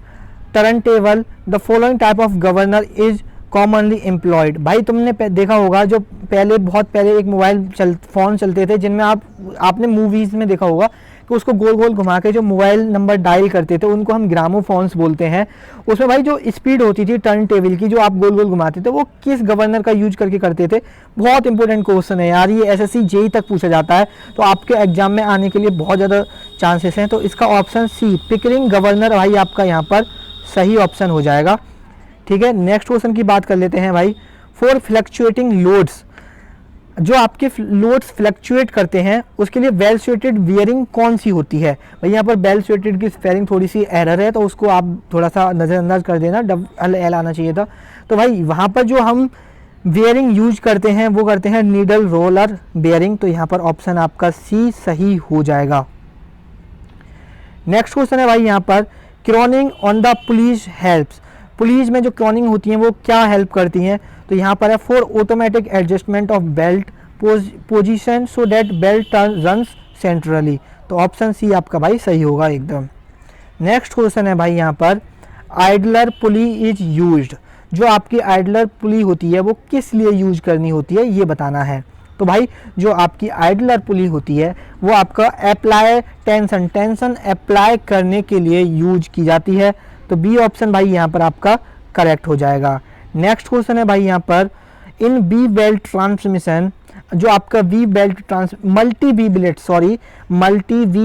turntable the following type of governor is commonly employed. भाई तुमने देखा होगा जो बहुत पहले एक फ़ोन चलते थे जिनमें आपने मूवीज़ में देखा होगा कि उसको गोल गोल घुमा के जो मोबाइल नंबर डायल करते थे उनको हम ग्रामोफोन्स बोलते हैं। उसमें भाई जो स्पीड होती थी टर्न टेबल की जो आप गोल गोल घुमाते थे वो किस गवर्नर का यूज करके करते थे? बहुत इंपॉर्टेंट क्वेश्चन है यार, ये एसएससी जेई तक पूछा जाता है, तो आपके एग्जाम में आने के लिए बहुत ज़्यादा चांसेस हैं। तो इसका ऑप्शन सी पिकरिंग गवर्नर भाई आपका यहाँ पर सही ऑप्शन हो जाएगा। ठीक है, नेक्स्ट क्वेश्चन की बात कर लेते हैं भाई। फॉर फ्लक्चुएटिंग लोड्स, जो आपके लोड्स फ्लक्चुएट करते हैं उसके लिए वेल स्वेटेड बियरिंग कौन सी होती है? भाई यहाँ पर वेल स्वेटेड की स्पेलिंग थोड़ी सी एरर है तो उसको आप थोड़ा सा नज़रअंदाज कर देना, एल आना चाहिए था। तो भाई वहाँ पर जो हम बियरिंग यूज करते हैं वो करते हैं नीडल रोलर बियरिंग, तो यहाँ पर ऑप्शन आपका सी सही हो जाएगा। नेक्स्ट क्वेश्चन है भाई यहाँ पर, क्रोनिंग on the police helps, police में जो क्रोनिंग होती हैं वो क्या हेल्प करती हैं? तो यहाँ पर है for automatic adjustment of belt position so that belt runs centrally, तो ऑप्शन सी आपका भाई सही होगा एकदम। नेक्स्ट क्वेश्चन है भाई यहाँ पर, आइडलर पुली इज यूज्ड, जो आपकी आइडलर पुली होती है वो किस लिए यूज करनी होती है ये बताना है। तो भाई जो आपकी आइडलर पुली होती है वो आपका अप्लाई टेंशन अप्लाई करने के लिए यूज की जाती है, तो बी ऑप्शन भाई यहाँ पर आपका करेक्ट हो जाएगा। नेक्स्ट क्वेश्चन है भाई यहाँ पर, इन बी बेल्ट ट्रांसमिशन, जो आपका मल्टी वी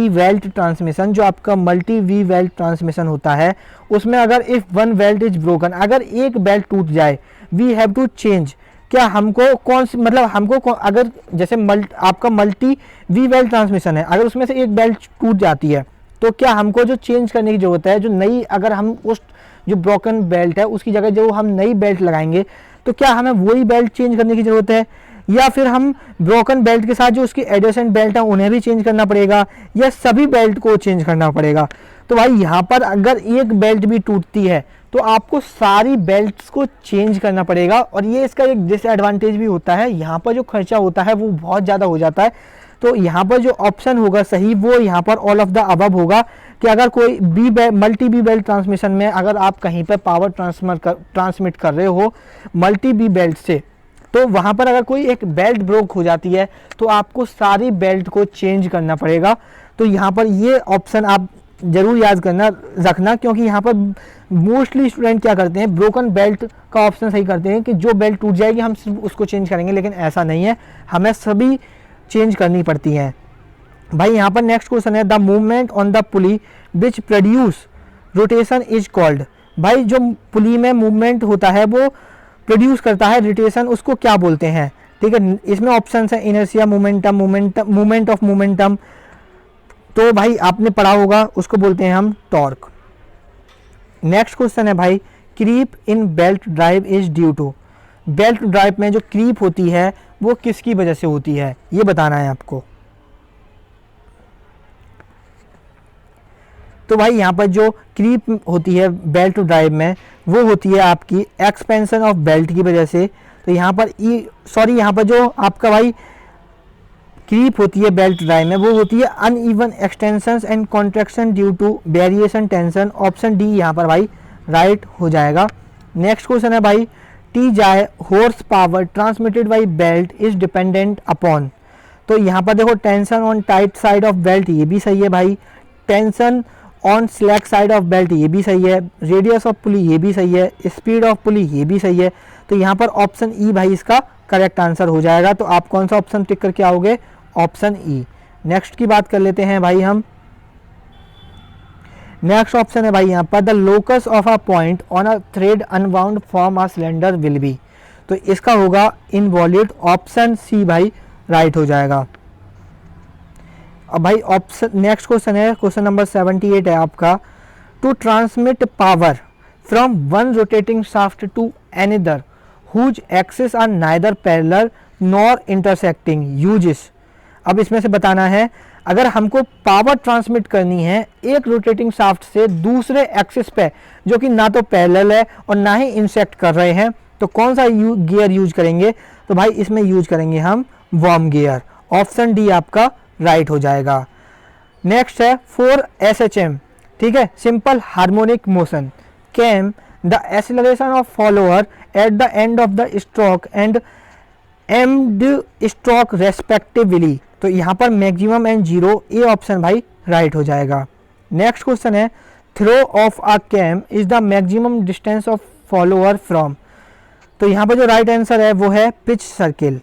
बेल्ट ट्रांसमिशन, जो आपका मल्टी वी बेल्ट ट्रांसमिशन होता है उसमें अगर if one belt is broken, अगर एक बेल्ट टूट जाए वी हैव टू चेंज, क्या हमको कौन सी मतलब हमको अगर जैसे आपका मल्टी वी बेल्ट ट्रांसमिशन है, अगर उसमें से एक बेल्ट टूट जाती है तो क्या हमको जो चेंज करने की ज़रूरत है, जो नई अगर हम उस जो ब्रोकन बेल्ट है उसकी जगह जो हम नई बेल्ट लगाएंगे तो क्या हमें वही बेल्ट चेंज करने की ज़रूरत है, या फिर हम ब्रोकन बेल्ट के साथ जो उसकी एडजेसेंट बेल्ट है उन्हें भी चेंज करना पड़ेगा, या सभी बेल्ट को चेंज करना पड़ेगा? तो भाई यहाँ पर अगर एक बेल्ट भी टूटती है तो आपको सारी बेल्ट्स को चेंज करना पड़ेगा, और ये इसका एक डिसएडवांटेज भी होता है, यहाँ पर जो खर्चा होता है वो बहुत ज़्यादा हो जाता है। तो यहाँ पर जो ऑप्शन होगा सही वो यहाँ पर ऑल ऑफ द अबव होगा, कि अगर कोई मल्टी बी बेल्ट ट्रांसमिशन में अगर आप कहीं पर पावर ट्रांसमिट कर रहे हो मल्टी बी बेल्ट से, तो वहाँ पर अगर कोई एक बेल्ट ब्रोक हो जाती है तो आपको सारी बेल्ट को चेंज करना पड़ेगा। तो यहाँ पर ये ऑप्शन आप ज़रूर याद रखना, क्योंकि यहाँ पर मोस्टली स्टूडेंट क्या करते हैं, ब्रोकन बेल्ट का ऑप्शन सही करते हैं कि जो बेल्ट टूट जाएगी हम सिर्फ उसको चेंज करेंगे, लेकिन ऐसा नहीं है, हमें सभी चेंज करनी पड़ती हैं। भाई यहाँ पर नेक्स्ट क्वेश्चन है, the movement on the pulley which produce rotation is called, भाई जो पुली में मूवमेंट होता है वो प्रोड्यूस करता है रोटेशन, उसको क्या बोलते हैं? ठीक है, इसमें ऑप्शन है इनर्शिया, मूवमेंट ऑफ मोमेंटम, तो भाई आपने पढ़ा होगा, उसको बोलते हैं हम टॉर्क। नेक्स्ट क्वेश्चन है भाई, creep in belt drive is due to, belt drive में जो क्रीप होती है वो किसकी वजह से होती है ये बताना है आपको। तो भाई यहाँ पर जो क्रीप होती है बेल्ट ड्राइव में वो होती है आपकी एक्सपेंशन ऑफ बेल्ट की वजह से। तो यहाँ पर यहाँ पर जो आपका भाई क्रीप होती है बेल्ट ड्राइव में वो होती है uneven extension and contraction due to variation tension, option D यहाँ पर भाई राइट हो जाएगा। नेक्स्ट क्वेश्चन है भाई, टी जाए horse power transmitted by belt is dependent upon, तो यहाँ पर देखो tension on tight side of belt ये भी सही है भाई, tension on slack side of belt ये भी सही है, रेडियस ऑफ पुली ये भी सही है, स्पीड ऑफ पुली ये भी सही है, तो यहाँ पर ऑप्शन ई भाई इसका करेक्ट आंसर हो जाएगा। तो आप कौन सा ऑप्शन टिक करके आओगे? Option E. नेक्स्ट की बात कर लेते हैं भाई हम, नेक्स्ट ऑप्शन है भाई यहाँ पर, the locus of a point on a thread unbound from a cylinder will be, तो इसका होगा इनवॉल्यूट, ऑप्शन सी भाई राइट हो जाएगा। अब भाई ऑप्शन नेक्स्ट क्वेश्चन है, क्वेश्चन नंबर 78 है आपका, to transmit power from one rotating shaft to another whose axis are neither parallel nor intersecting uses, अब इसमें से बताना है अगर हमको पावर ट्रांसमिट करनी है एक रोटेटिंग शाफ्ट से दूसरे एक्सिस पे जो कि ना तो पैरेलल है और ना ही इंसेक्ट कर रहे हैं, तो कौन सा गियर यूज करेंगे? तो भाई इसमें यूज करेंगे हम वर्म गियर, ऑप्शन डी आपका राइट हो जाएगा। नेक्स्ट है 4SHM, ठीक है, simple harmonic motion cam the acceleration of follower at the end of the stroke and and stroke respectively. तो यहाँ पर मैक्सिमम एंड जीरो, ये ऑप्शन भाई राइट हो जाएगा। नेक्स्ट क्वेश्चन है throw of a cam is the maximum distance of follower from. तो यहाँ पर जो राइट आंसर है वो है पिच सर्किल।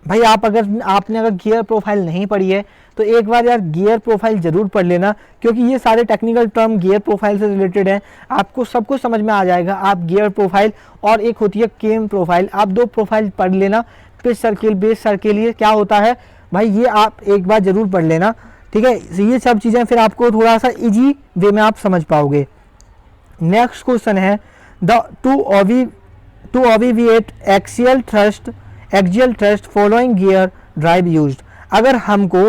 भाई आपने अगर गियर प्रोफाइल नहीं पढ़ी है तो एक बार यार गियर प्रोफाइल ज़रूर पढ़ लेना, क्योंकि ये सारे टेक्निकल टर्म गियर प्रोफाइल से रिलेटेड हैं, आपको सब कुछ समझ में आ जाएगा। आप गियर प्रोफाइल और एक होती है केम प्रोफाइल, आप दो प्रोफाइल पढ़ लेना। पिच सर्किल, बेस सर्किल, ये क्या होता है भाई, ये आप एक बार ज़रूर पढ़ लेना, ठीक है। ये सब चीज़ें फिर आपको थोड़ा सा इजी वे में आप समझ पाओगे। नेक्स्ट क्वेश्चन है the to obviate axial thrust following gear drive used. अगर हमको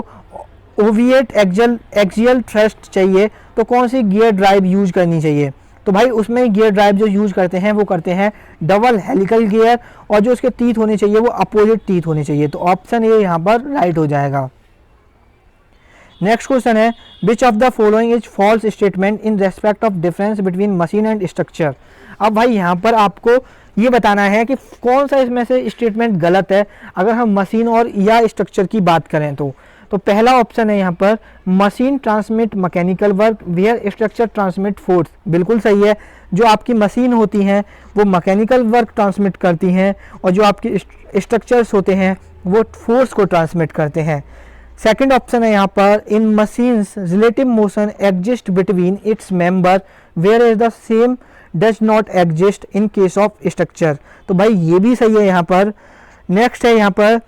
ओविएट एक्सियल थ्रस्ट चाहिए तो कौन सी गियर ड्राइव यूज करनी चाहिए? तो भाई उसमें गियर ड्राइव जो यूज करते हैं वो करते हैं डबल हेलिकल गियर, और जो उसके टीथ होने चाहिए वो अपोजिट टीथ होने चाहिए। तो ऑप्शन ए यहाँ पर राइट हो जाएगा। नेक्स्ट क्वेश्चन है which of the following is false statement in respect of difference between machine and structure. अब भाई यहाँ पर आपको ये बताना है कि कौन सा इसमें से स्टेटमेंट गलत है अगर हम मशीन और या स्ट्रक्चर की बात करें तो पहला ऑप्शन है यहाँ पर machine transmit mechanical work where structure transmit force, बिल्कुल सही है। जो आपकी मशीन होती हैं वो मैकेनिकल वर्क ट्रांसमिट करती हैं और जो आपकी स्ट्रक्चर्स होते हैं वो फोर्स को ट्रांसमिट करते हैं। सेकंड ऑप्शन है यहाँ पर in machines relative motion exist between its member where is the same does not exist in case of structure. तो भाई ये भी सही है यहाँ पर। नेक्स्ट है यहाँ पर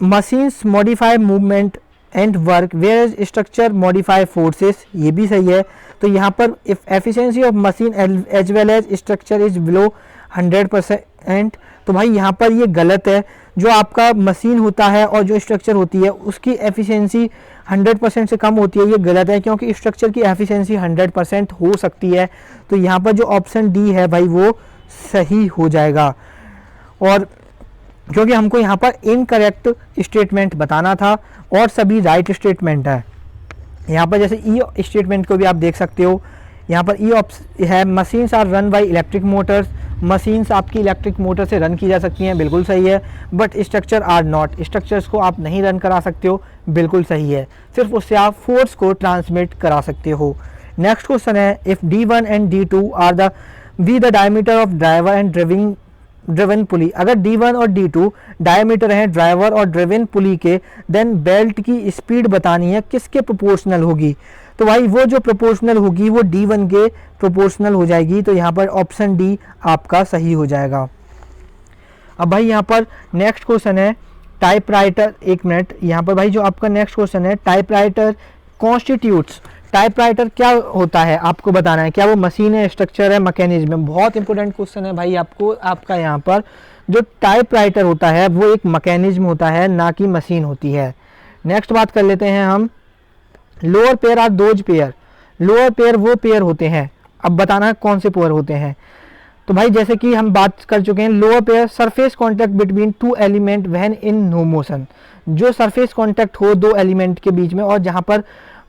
machines modify movement and work where is structure modify forces, ये भी सही है। तो यहाँ पर if efficiency of machine as well as structure is below 100%, तो भाई यहाँ पर ये गलत है। जो आपका मशीन होता है और जो स्ट्रक्चर होती है उसकी एफिशिएंसी 100% से कम होती है, ये गलत है, क्योंकि स्ट्रक्चर की एफिशिएंसी 100% हो सकती है। तो यहाँ पर जो ऑप्शन डी है भाई वो सही हो जाएगा। और क्योंकि हमको यहाँ पर इनकरेक्ट स्टेटमेंट बताना था और सभी राइट स्टेटमेंट है। यहाँ पर जैसे ई स्टेटमेंट को भी आप देख सकते हो, यहाँ पर ई ऑप्शन है machines are run by electric motors, machines आपकी इलेक्ट्रिक मोटर से रन की जा सकती हैं, बिल्कुल सही है। But structure are not, structures को आप नहीं रन करा सकते हो, बिल्कुल सही है। सिर्फ उससे आप फोर्स को ट्रांसमिट करा सकते हो। नेक्स्ट क्वेश्चन है if D1 and D2 are the diameter of driver and driven pulley. अगर D1 और D2 डायमीटर हैं ड्राइवर और ड्रिवन पुली के, देन बेल्ट की स्पीड बतानी है किसके प्रोपोर्शनल होगी। तो भाई वो जो प्रोपोर्शनल होगी वो D1 के प्रोपोर्शनल हो जाएगी। तो यहाँ पर ऑप्शन डी आपका सही हो जाएगा। अब भाई यहाँ पर नेक्स्ट क्वेश्चन है टाइपराइटर, एक मिनट, यहाँ पर भाई जो आपका नेक्स्ट क्वेश्चन है टाइपराइटर कॉन्स्टिट्यूट्स। टाइपराइटर क्या होता है आपको बताना है, क्या वो मशीन है, स्ट्रक्चर है, मैकेनिज्म है। बहुत इंपॉर्टेंट क्वेश्चन है भाई आपका यहाँ पर। जो टाइपराइटर होता है वो एक मैकेनिज्म होता है, ना कि मशीन होती है। नेक्स्ट बात कर लेते हैं हम lower pair are those pair. Lower pair वो पेयर होते हैं, अब बताना है कौन से पेयर होते हैं। तो भाई जैसे कि हम बात कर चुके हैं lower pair surface contact between two element when in no motion. जो सरफेस कॉन्टैक्ट हो दो एलिमेंट के बीच में और जहाँ पर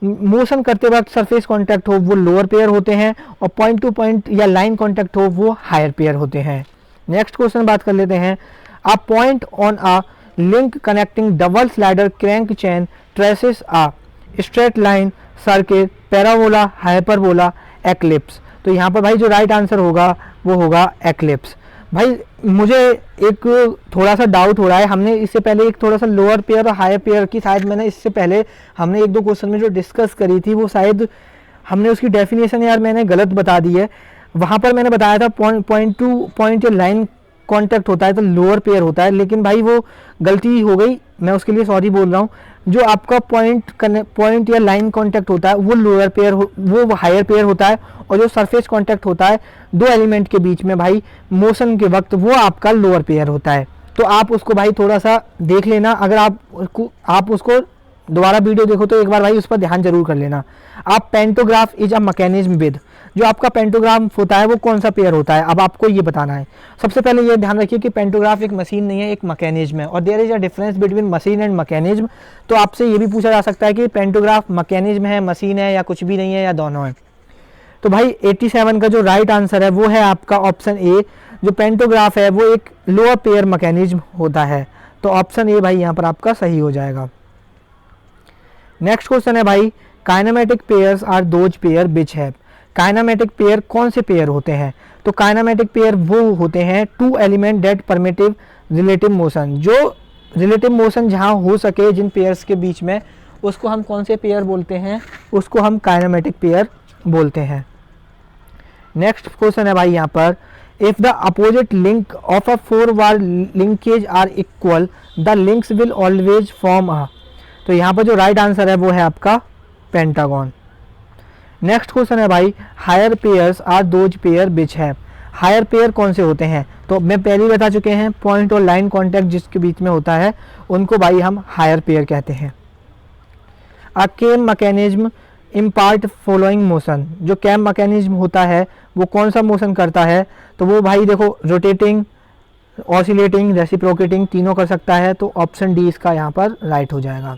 मोशन करते वक्त सरफेस कॉन्टैक्ट हो वो लोअर पेयर होते हैं, और पॉइंट टू पॉइंट या लाइन कॉन्टैक्ट हो वो हायर पेयर होते हैं। नेक्स्ट क्वेश्चन बात कर लेते हैं a point on a link connecting double slider crank chain traces a straight line circuit parabola hyperbola eclipse. तो यहाँ पर भाई जो राइट आंसर होगा वो होगा एक्लिप्स। भाई मुझे एक थोड़ा सा डाउट हो रहा है, हमने इससे पहले एक थोड़ा सा लोअर पेयर और हायर पेयर की शायद मैंने इससे पहले हमने एक दो क्वेश्चन में जो डिस्कस करी थी वो शायद हमने उसकी डेफिनेशन यार मैंने गलत बता दी है। वहाँ पर मैंने बताया था पॉइंट टू पॉइंट या लाइन कॉन्टैक्ट होता है तो लोअर पेयर होता है, लेकिन भाई वो गलती हो गई, मैं उसके लिए सॉरी बोल रहा हूँ। जो आपका पॉइंट या लाइन कांटेक्ट होता है वो लोअर पेयर वो हायर पेयर होता है, और जो सरफेस कांटेक्ट होता है दो एलिमेंट के बीच में भाई मोशन के वक्त वो आपका लोअर पेयर होता है। तो आप उसको भाई थोड़ा सा देख लेना, अगर आप उसको दोबारा वीडियो देखो तो एक बार भाई उस पर ध्यान जरूर कर लेना। आप pantograph is a mechanism with, जो आपका पेंटोग्राफ होता है वो कौन सा पेयर होता है, अब आपको ये बताना है। सबसे पहले ये ध्यान रखिए कि पेंटोग्राफ एक मशीन नहीं है, एक मैकेनिज्म है, और there is a difference between machine and mechanism. तो आपसे ये भी पूछा जा सकता है कि पेंटोग्राफ मैकेनिज्म है, मशीन है, या कुछ भी नहीं है, या दोनों है। तो भाई 87 का जो राइट आंसर है वो है आपका ऑप्शन ए, जो पेंटोग्राफ है वो एक लोअर पेयर मैकेनिज्म होता है। तो ऑप्शन ए भाई यहाँ पर आपका सही हो जाएगा। नेक्स्ट क्वेश्चन है भाई, kinematic pairs are those pair which have. Kinematic pair कौन से पेयर होते हैं? तो काइनेमेटिक पेयर वो होते हैं two element that permit relative motion. जो रिलेटिव मोशन जहाँ हो सके जिन पेयर्स के बीच में, उसको हम कौन से पेयर बोलते हैं? उसको हम काइनेमेटिक पेयर बोलते हैं। नेक्स्ट क्वेश्चन है भाई यहाँ पर, if the opposite link of a four bar linkage are equal the links will always form a. तो यहाँ पर जो राइट आंसर है वो है आपका पेंटागन। नेक्स्ट क्वेश्चन है भाई, higher pairs are those pair which have. Higher pair कौन से होते हैं? तो मैं पहले ही बता चुके हैं, पॉइंट और लाइन कॉन्टैक्ट जिसके बीच में होता है उनको भाई हम हायर पेयर कहते हैं। अ केम मैकेनिज्म इम्पार्ट फॉलोइंग मोशन। जो कैम मैकेनिज्म होता है वो कौन सा मोशन करता है? तो वो भाई देखो रोटेटिंग, ऑसिलेटिंग, रेसिप्रोकेटिंग तीनों कर सकता है। तो ऑप्शन डी इसका यहाँ पर राइट हो जाएगा।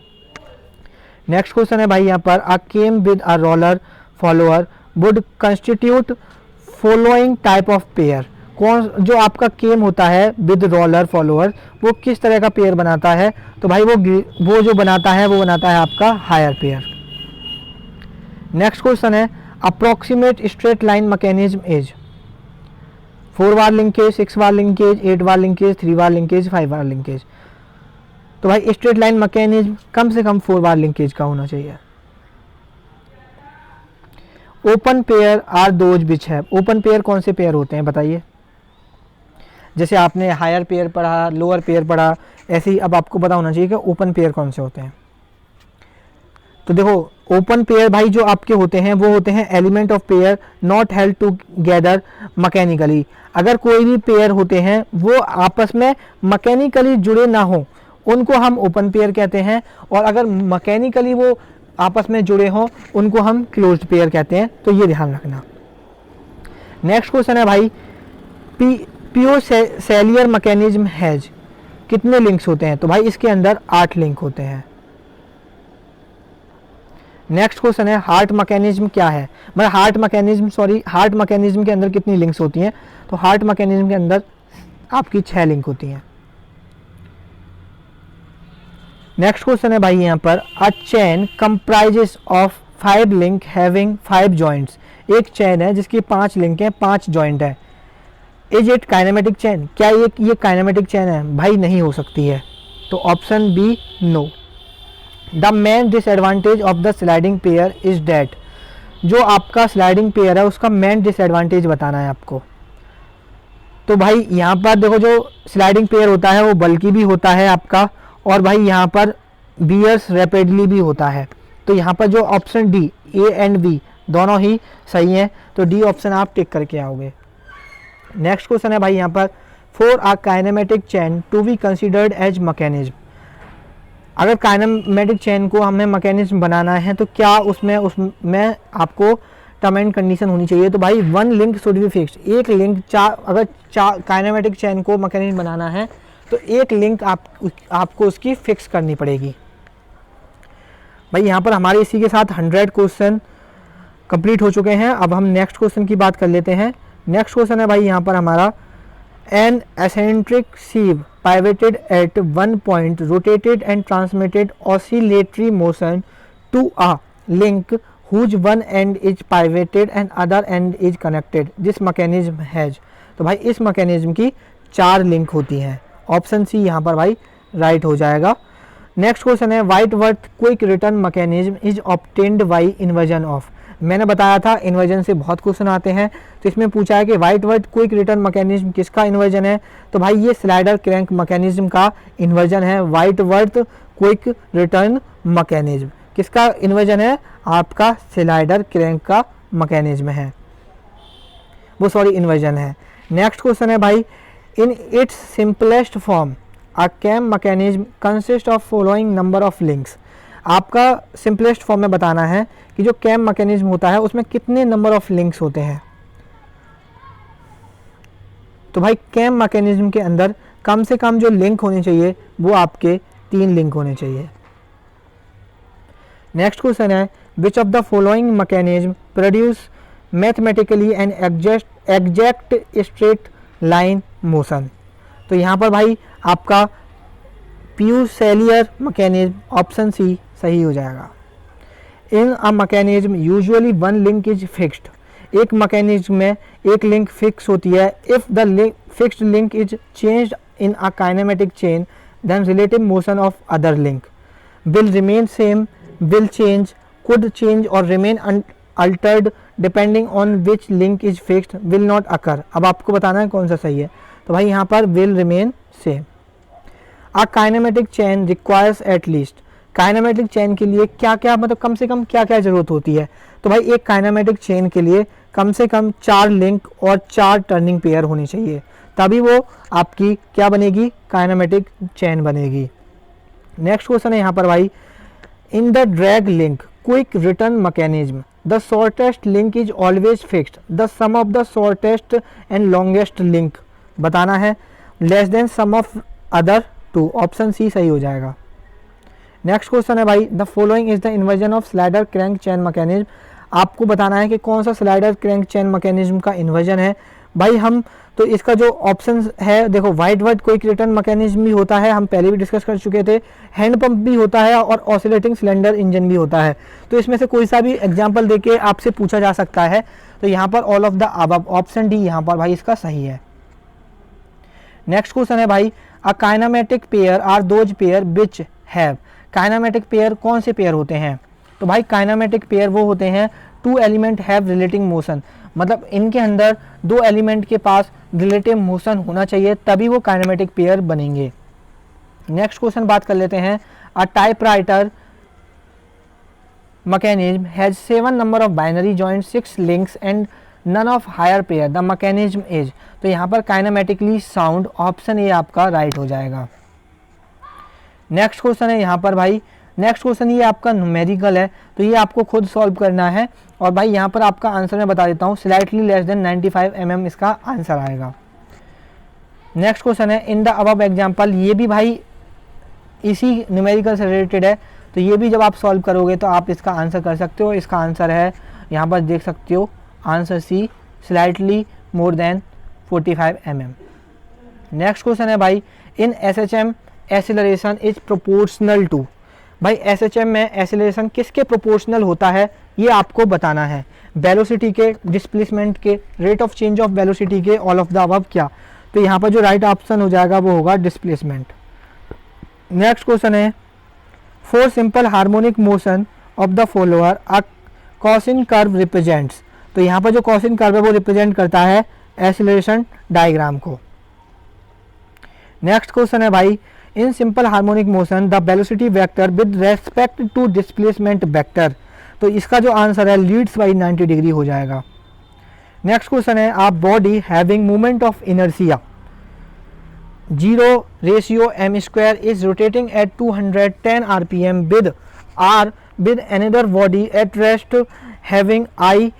नेक्स्ट क्वेश्चन है भाई यहाँ पर, a cam with a roller follower would constitute following type of pair. कौन जो आपका केम होता है विद रोलर फॉलोअर वो किस तरह का पेयर बनाता है? तो भाई वो जो बनाता है वो बनाता है आपका हायर पेयर। नेक्स्ट क्वेश्चन है, approximate straight line mechanism is. 4 war linkage, 6 war linkage, 8 war linkage, 3 war linkage, 5 war linkage. तो भाई स्ट्रेट लाइन मैकेनिज्म कम से कम 4 वार लिंकेज का होना चाहिए। Open pair are those which है। ओपन पेयर कौन से पेयर होते हैं बताइए? जैसे आपने हायर पेयर पढ़ा, लोअर पेयर पढ़ा, ऐसे ही अब आपको पता होना चाहिए कि ओपन पेयर कौन से होते हैं। तो देखो ओपन पेयर भाई जो आपके होते हैं वो होते हैं element of pair not held together mechanically. अगर कोई भी पेयर होते हैं वो आपस में मैकेनिकली जुड़े ना हो उनको हम ओपन पेयर कहते हैं, और अगर मैकेनिकली वो आपस में जुड़े हों उनको हम क्लोज्ड पेयर कहते हैं। तो ये ध्यान रखना। नेक्स्ट क्वेश्चन है भाई, पियो सेलियर मैकेनिज्म हैज। कितने लिंक्स होते हैं? तो भाई इसके अंदर 8 लिंक होते हैं। नेक्स्ट क्वेश्चन है, हार्ट मैकेनिज्म क्या है? मतलब हार्ट मैकेनिज्म के अंदर कितनी लिंक्स होती हैं? तो हार्ट मैकेनिज्म के अंदर आपकी 6 लिंक होती हैं। नेक्स्ट क्वेश्चन है भाई यहाँ पर, a chain comprises of 5 link having 5 joints. एक चेन है जिसकी 5 लिंक है, 5 जॉइंट है। Is it kinematic chain? क्या ये काइनेमेटिक चेन है? भाई नहीं हो सकती है। तो option B no. The main disadvantage of the sliding pair is that. जो आपका स्लाइडिंग पेयर है उसका मेन डिसएडवांटेज बताना है आपको। तो भाई यहाँ पर देखो जो स्लाइडिंग पेयर होता है वो बल्कि भी होता है आपका, और भाई यहाँ पर बियर्स रैपिडली भी होता है। तो यहाँ पर जो option D, A and B दोनों ही सही हैं। तो डी ऑप्शन आप टिक करके आओगे। नेक्स्ट क्वेश्चन है भाई यहाँ पर, for a kinematic chain to be considered as mechanism. अगर काइनेमेटिक चेन को हमें मैकेनिज्म बनाना है तो क्या उसमें आपको टर्म एंड कंडीशन होनी चाहिए? तो भाई 1 लिंक शुड बी फिक्स्ड। एक लिंक अगर काइनेमेटिक चेन को मैकेनिज्म बनाना है तो एक लिंक आपको उसकी फिक्स करनी पड़ेगी। भाई यहाँ पर हमारे इसी के साथ 100 क्वेश्चन कंप्लीट हो चुके हैं। अब हम नेक्स्ट क्वेश्चन की बात कर लेते हैं। नेक्स्ट क्वेश्चन है भाई यहाँ पर हमारा, an eccentric sheave pivoted at one point rotated and transmitted oscillatory motion to a link whose one end is pivoted and other end is connected. This mechanism has। तो भाई इस मैकेनिज्म की 4 link होती हैं। ऑप्शन सी यहाँ पर भाई right हो जाएगा। नेक्स्ट क्वेश्चन है, Whitworth quick return mechanism is obtained by inversion of. मैंने बताया था इन्वर्जन से बहुत क्वेश्चन आते हैं, तो इसमें पूछा है कि वाइटवर्थ क्विक रिटर्न मैकेनिज्म किसका इन्वर्जन है? तो भाई ये स्लाइडर क्रैंक मैकेनिज्म का इन्वर्जन है। वाइटवर्थ क्विक रिटर्न मैकेनिज्म किसका इन्वर्जन है? आपका स्लाइडर क्रैंक का मैकेनिज्म है, वो सॉरी इन्वर्जन है। नेक्स्ट क्वेश्चन है भाई, in its simplest form a cam mechanism consist of following number of links. आपका सिंपलेस्ट फॉर्म में बताना है कि जो कैम मैकेनिज्म होता है उसमें कितने नंबर ऑफ लिंक्स होते हैं। तो भाई कैम मैकेनिज्म के अंदर कम से कम जो लिंक होने चाहिए वो आपके 3 लिंक होने चाहिए। नेक्स्ट क्वेश्चन है, which of the following mechanism produce mathematically an exact straight line motion. तो यहाँ पर भाई आपका फ्यूसेलियर मैकेनिज्म ऑप्शन सी सही हो जाएगा। In a mechanism usually one link is fixed, एक मैकेनिज्म में एक लिंक फिक्स होती है। If the link fixed link is changed in a kinematic chain then relative motion of other link will remain same, will change, could change or remain altered depending on which link is fixed, will not occur। अब आपको बताना है कौन सा सही है। तो भाई यहाँ पर will remain same। A kinematic chain requires at least, kinematic chain के लिए क्या क्या मतलब कम से कम क्या क्या जरूरत होती है। तो भाई एक काइनेमेटिक चेन के लिए कम से कम 4 लिंक और 4 टर्निंग पेयर होनी चाहिए, तभी वो आपकी क्या बनेगी, काइनेमेटिक चेन बनेगी। नेक्स्ट क्वेश्चन है यहाँ पर भाई, in the drag link quick return mechanism the shortest link is always fixed, the sum of the shortest and longest link बताना है, less than sum of other two, option C सही हो जाएगा। Next question है भाई, the following is the inversion of slider crank chain mechanism, आपको बताना है कि कौन सा स्लाइडर क्रैंक चेन मैकेनिज्म का इन्वर्जन है। भाई हम तो इसका जो ऑप्शन है देखो, white word quick return mechanism भी होता है, हम पहले भी डिस्कस कर चुके थे, हैंड पंप भी होता है और ऑसिलेटिंग सिलेंडर इंजन भी होता है। तो इसमें से कोई सा भी एग्जांपल देके आपसे पूछा जा सकता है। तो यहाँ पर all of the above, option D यहाँ पर भाई इसका सही है। नेक्स्ट क्वेश्चन है भाई, a kinematic pair are those pair which have, kinematic pair कौन से पेयर होते हैं। तो भाई काइनेमेटिक पेयर वो होते हैं 2 एलिमेंट हैव रिलेटिंग मोशन, मतलब इनके अंदर 2 एलिमेंट के पास रिलेटिव मोशन होना चाहिए तभी वो काइनेमेटिक पेयर बनेंगे। नेक्स्ट क्वेश्चन बात कर लेते हैं, a typewriter mechanism has 7 number of binary joint 6 links and none of higher pair, the mechanism is, तो यहाँ पर काइनेमेटिकली साउंड, ऑप्शन ए आपका राइट हो जाएगा। नेक्स्ट क्वेश्चन है यहाँ पर भाई, नेक्स्ट क्वेश्चन ये आपका न्यूमेरिकल है, तो ये आपको खुद सॉल्व करना है। और भाई यहाँ पर आपका आंसर मैं बता देता हूँ, स्लाइटली लेस देन 95 mm इसका आंसर आएगा। नेक्स्ट क्वेश्चन है, इन द अबव एग्जांपल, ये भी भाई इसी न्यूमेरिकल से रिलेटेड है, तो ये भी जब आप सॉल्व करोगे तो आप इसका आंसर कर सकते हो। इसका आंसर है यहाँ पर देख सकते हो, answer C, slightly more than 45 mm। Next question है भाई, in SHM acceleration is proportional to, भाई SHM में एक्सीलरेशन किसके प्रोपोर्शनल होता है ये आपको बताना है, वेलोसिटी के, डिस्प्लेसमेंट के, rate of change of velocity के, ऑल ऑफ द अबव क्या। तो यहाँ पर जो राइट ऑप्शन हो जाएगा वो होगा डिस्प्लेसमेंट। नेक्स्ट क्वेश्चन है, for simple harmonic motion of the follower a cosine curve represents, तो यहाँ पर जो कॉसिन कर्व है वो रिप्रेजेंट करता है एक्सीलरेशन डायग्राम को। नेक्स्ट क्वेश्चन है भाई, in simple harmonic motion the velocity vector with respect to displacement vector, तो इसका जो आंसर है लीड्स बाई 90 डिग्री हो जाएगा। नेक्स्ट क्वेश्चन है, आप body having movement of inertia 0:m² is rotating at 210 rpm with another body at rest having I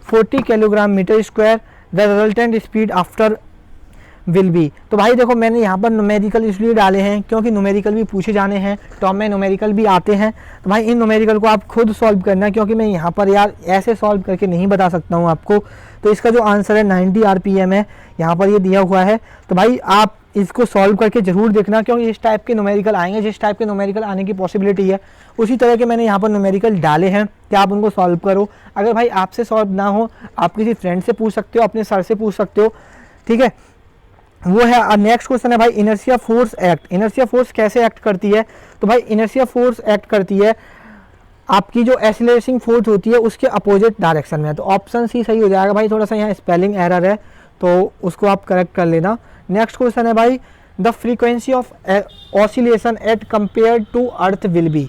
40 kg/m², the resultant speed after will be. तो भाई देखो मैंने यहाँ पर न्यूमेरिकल इसलिए डाले हैं क्योंकि न्यूमेरिकल भी पूछे जाने हैं, टॉप में न्यूमेरिकल भी आते हैं। तो भाई इन न्यूमेरिकल को आप खुद सॉल्व करना, क्योंकि मैं यहाँ पर यार ऐसे सॉल्व करके नहीं बता सकता हूँ आपको। तो इसका जो आंसर है 90 rpm है, यहाँ पर ये दिया हुआ है। तो भाई आप इसको सॉल्व करके ज़रूर देखना, क्योंकि इस टाइप के न्यूमेरिकल आएंगे, जिस टाइप के न्यूमेरिकल आने की पॉसिबिलिटी है उसी तरह के मैंने यहाँ पर न्यूमेरिकल डाले हैं कि आप उनको सॉल्व करो। अगर भाई आपसे सॉल्व ना हो, आप किसी फ्रेंड से पूछ सकते हो, अपने सर से पूछ सकते हो, ठीक है, वो है। नेक्स्ट क्वेश्चन है भाई, inertia force act, inertia force कैसे एक्ट करती है। तो भाई इनर्शिया फोर्स एक्ट करती है आपकी जो एक्सीलरेटिंग फोर्स होती है उसके अपोजिट डायरेक्शन में, तो ऑप्शन सी सही हो जाएगा। भाई थोड़ा सा यहाँ स्पेलिंग एरर है तो उसको आप करेक्ट कर लेना। नेक्स्ट क्वेश्चन है भाई, the frequency of oscillation at compare to earth will be,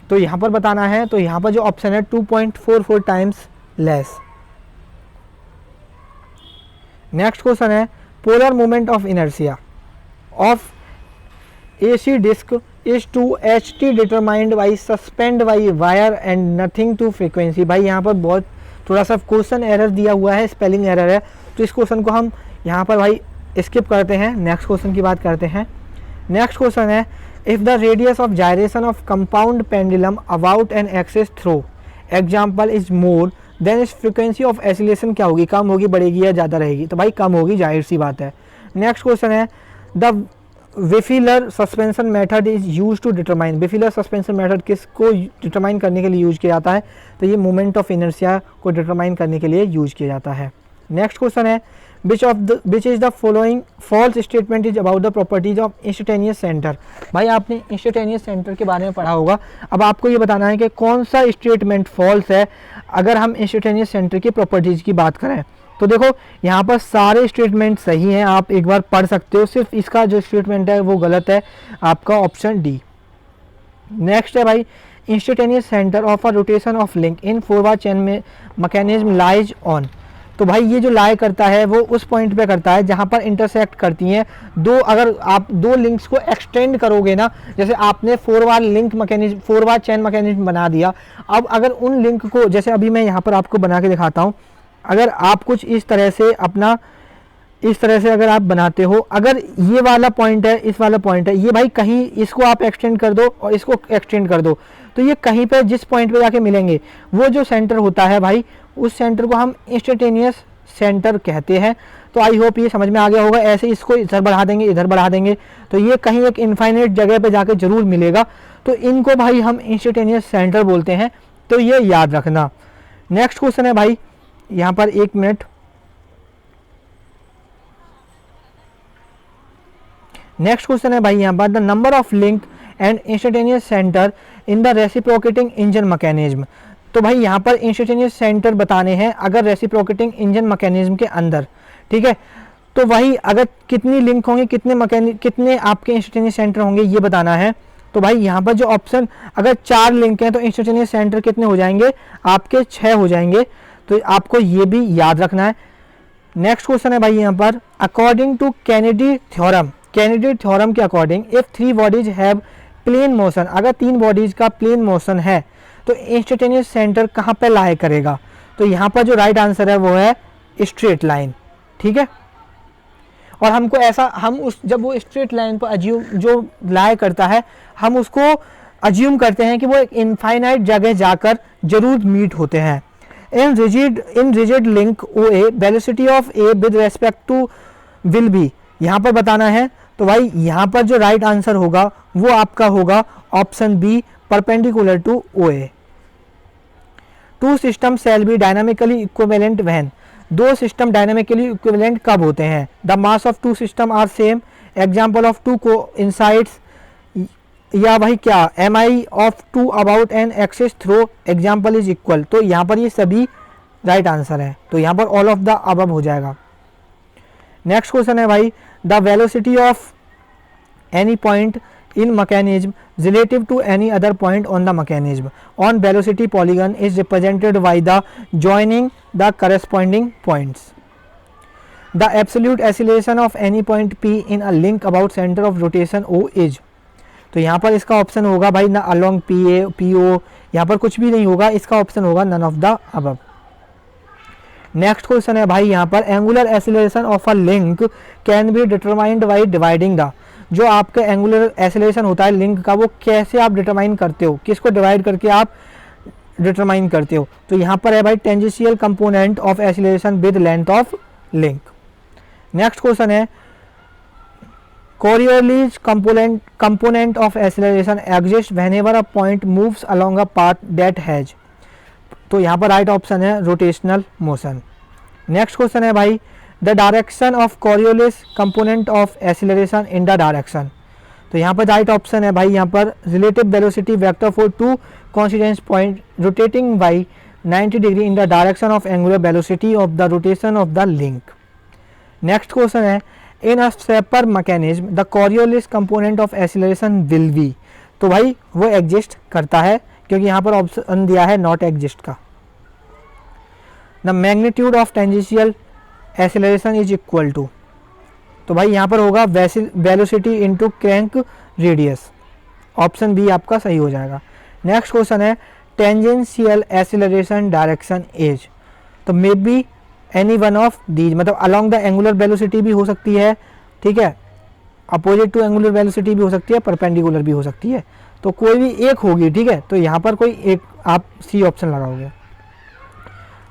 तो यहाँ पर बताना है। तो यहाँ पर जो ऑप्शन है 2.44 टाइम्स लेस। नेक्स्ट क्वेश्चन है, polar moment of inertia of AC disc is to HT determined by suspend by wire and nothing to frequency. भाई यहाँ पर बहुत थोड़ा सा क्वेश्चन एरर दिया हुआ है, स्पेलिंग एरर है, तो इस क्वेश्चन को हम यहाँ पर भाई स्किप करते हैं। नेक्स्ट क्वेश्चन की बात करते हैं। नेक्स्ट क्वेश्चन है, if the radius of gyration of compound pendulum about an axis through example is more than इस फ्रिक्वेंसी ऑफ एसिलेशन क्या होगी, कम होगी, बढ़ेगी या ज़्यादा रहेगी, तो भाई कम होगी, जाहिर सी बात है। नेक्स्ट क्वेश्चन है the bifilar suspension method is use to determine, bifilar suspension method किसको डिटरमाइन करने के लिए यूज किया जाता है, तो ये मोमेंट ऑफ इनर्शिया को डिटरमाइन करने के लिए यूज किया जाता है। नेक्स्ट क्वेश्चन है which is the following false statement is about the properties of instantaneous centre. भाई आपने इंस्टेंटेनियस सेंटर के बारे में पढ़ा होगा, अब आपको ये बताना है कि कौन सा स्टेटमेंट फॉल्स है अगर हम इंस्टेंटेनियस सेंटर की प्रॉपर्टीज की बात करें। तो देखो यहाँ पर सारे स्टेटमेंट सही हैं, आप एक बार पढ़ सकते हो, सिर्फ इसका जो स्टेटमेंट है वो गलत है, आपका ऑप्शन डी। नेक्स्ट है भाई instantaneous centre of a rotation of link in forward chain में मैकेनिज्म लाइज ऑन। तो भाई ये जो लाई करता है वो उस पॉइंट पे करता है जहाँ पर इंटरसेक्ट करती हैं दो, अगर आप दो लिंक्स को एक्सटेंड करोगे ना, जैसे आपने forward link mechanism, forward chain mechanism बना दिया, अब अगर उन लिंक को, जैसे अभी मैं यहाँ पर आपको बना के दिखाता हूँ, अगर आप कुछ इस तरह से अपना, इस तरह से अगर आप बनाते हो, अगर ये वाला पॉइंट है, इस वाला पॉइंट है, ये भाई कहीं इसको आप एक्सटेंड कर दो और इसको एक्सटेंड कर दो, तो ये कहीं पे जिस पॉइंट पे जाके मिलेंगे वो जो सेंटर होता है भाई, उस सेंटर को हम इंस्टेंटेनियस सेंटर कहते हैं। तो आई होप ये समझ में आ गया होगा। ऐसे इसको इधर बढ़ा देंगे, इधर बढ़ा देंगे, तो ये कहीं एक इनफाइनाइट जगह पे जाके जरूर मिलेगा, तो इनको भाई हम इंस्टेंटेनियस सेंटर बोलते हैं, तो ये याद रखना। नेक्स्ट क्वेश्चन है भाई, यहाँ पर 1 मिनट, नेक्स्ट क्वेश्चन है भाई यहाँ पर the number of link and instantaneous centre in the reciprocating engine mechanism. तो भाई यहाँ पर इंस्टेंटेनियस सेंटर बताने हैं अगर रेसिप्रोकेटिंग इंजन मैकेनिज्म के अंदर, ठीक है, तो वही अगर कितनी लिंक होंगे, कितने आपके इंस्टेंटेनियस सेंटर होंगे, ये बताना है। तो भाई यहाँ पर जो ऑप्शन, अगर 4 लिंक हैं तो इंस्टेंटेनियस सेंटर कितने हो जाएंगे, आपके 6 हो जाएंगे, तो आपको ये भी याद रखना है। नेक्स्ट क्वेश्चन है भाई यहाँ पर according to Kennedy theorem, Kennedy theorem के according if 3 bodies have plane motion, अगर 3 बॉडीज का प्लेन मोशन है तो इंस्टेंटेनियस सेंटर कहाँ पे लाई करेगा, तो यहाँ पर जो राइट आंसर है वो है स्ट्रेट लाइन, ठीक है। और हमको ऐसा, हम उस जब वो स्ट्रेट लाइन पर अज्यूम जो लाई करता है, हम उसको अज्यूम करते हैं कि वो एक इनफाइनाइट जगह जाकर जरूर मीट होते हैं। In rigid link O A velocity of A with respect to will be, यहाँ पर बताना है। तो भाई यहाँ पर जो राइट आंसर होगा वो आपका होगा option B, perpendicular to O A. 2 system shall be dynamically equivalent when, 2 system dynamically equivalent कब होते हैं, the mass of 2 system are same, example of 2 coincides, या भाई क्या M I of 2 about an axis through example is equal. तो यहाँ पर ये सभी राइट आंसर है, तो यहाँ पर ऑल ऑफ द अबव हो जाएगा। नेक्स्ट क्वेश्चन है भाई the velocity of any point in mechanism relative to any other point on the mechanism on velocity polygon is represented by the joining the corresponding points. The absolute acceleration of any point P in a link about center of rotation O is, तो यहाँ पर इसका option होगा भाई ना along PA PO, यहाँ पर कुछ भी नहीं होगा, इसका ऑप्शन होगा none of the above। Next question है भाई यहाँ पर angular acceleration of a link can be determined by dividing the, जो आपका एंगुलर एक्सीलरेशन होता है लिंक का वो कैसे आप डिटरमाइन करते हो, किसको डिवाइड करके आप डिटरमाइन करते हो, तो यहाँ पर है भाई tangential component of acceleration with length of link. Next question है Coriolis component of acceleration exist whenever a point moves along a path that has, तो यहाँ पर राइट ऑप्शन है रोटेशनल मोशन। नेक्स्ट क्वेश्चन है भाई the direction of Coriolis component of acceleration in the direction, तो यहाँ पर राइट ऑप्शन है भाई यहाँ पर relative velocity vector for 2 coincidence point rotating by 90 degree in the direction of angular velocity of the rotation of the link. Next question है in a stepper mechanism the Coriolis component of acceleration will be, तो भाई वो exist करता है क्योंकि यहाँ पर option दिया है नॉट एग्जिस्ट का। The magnitude of tangential acceleration is equal to, तो भाई यहाँ पर होगा velocity into crank radius, option B आपका सही हो जाएगा। नेक्स्ट क्वेश्चन है टेंजेंशियल एक्सीलरेशन डायरेक्शन इज, तो may be any one of these, मतलब अलोंग द एंगुलर वेलोसिटी भी हो सकती है, ठीक है, अपोजिट टू एंगुलर वेलोसिटी भी हो सकती है, परपेंडिकुलर भी हो सकती है, तो कोई भी एक होगी, ठीक है, तो यहाँ पर कोई एक आप सी ऑप्शन लगाओगे।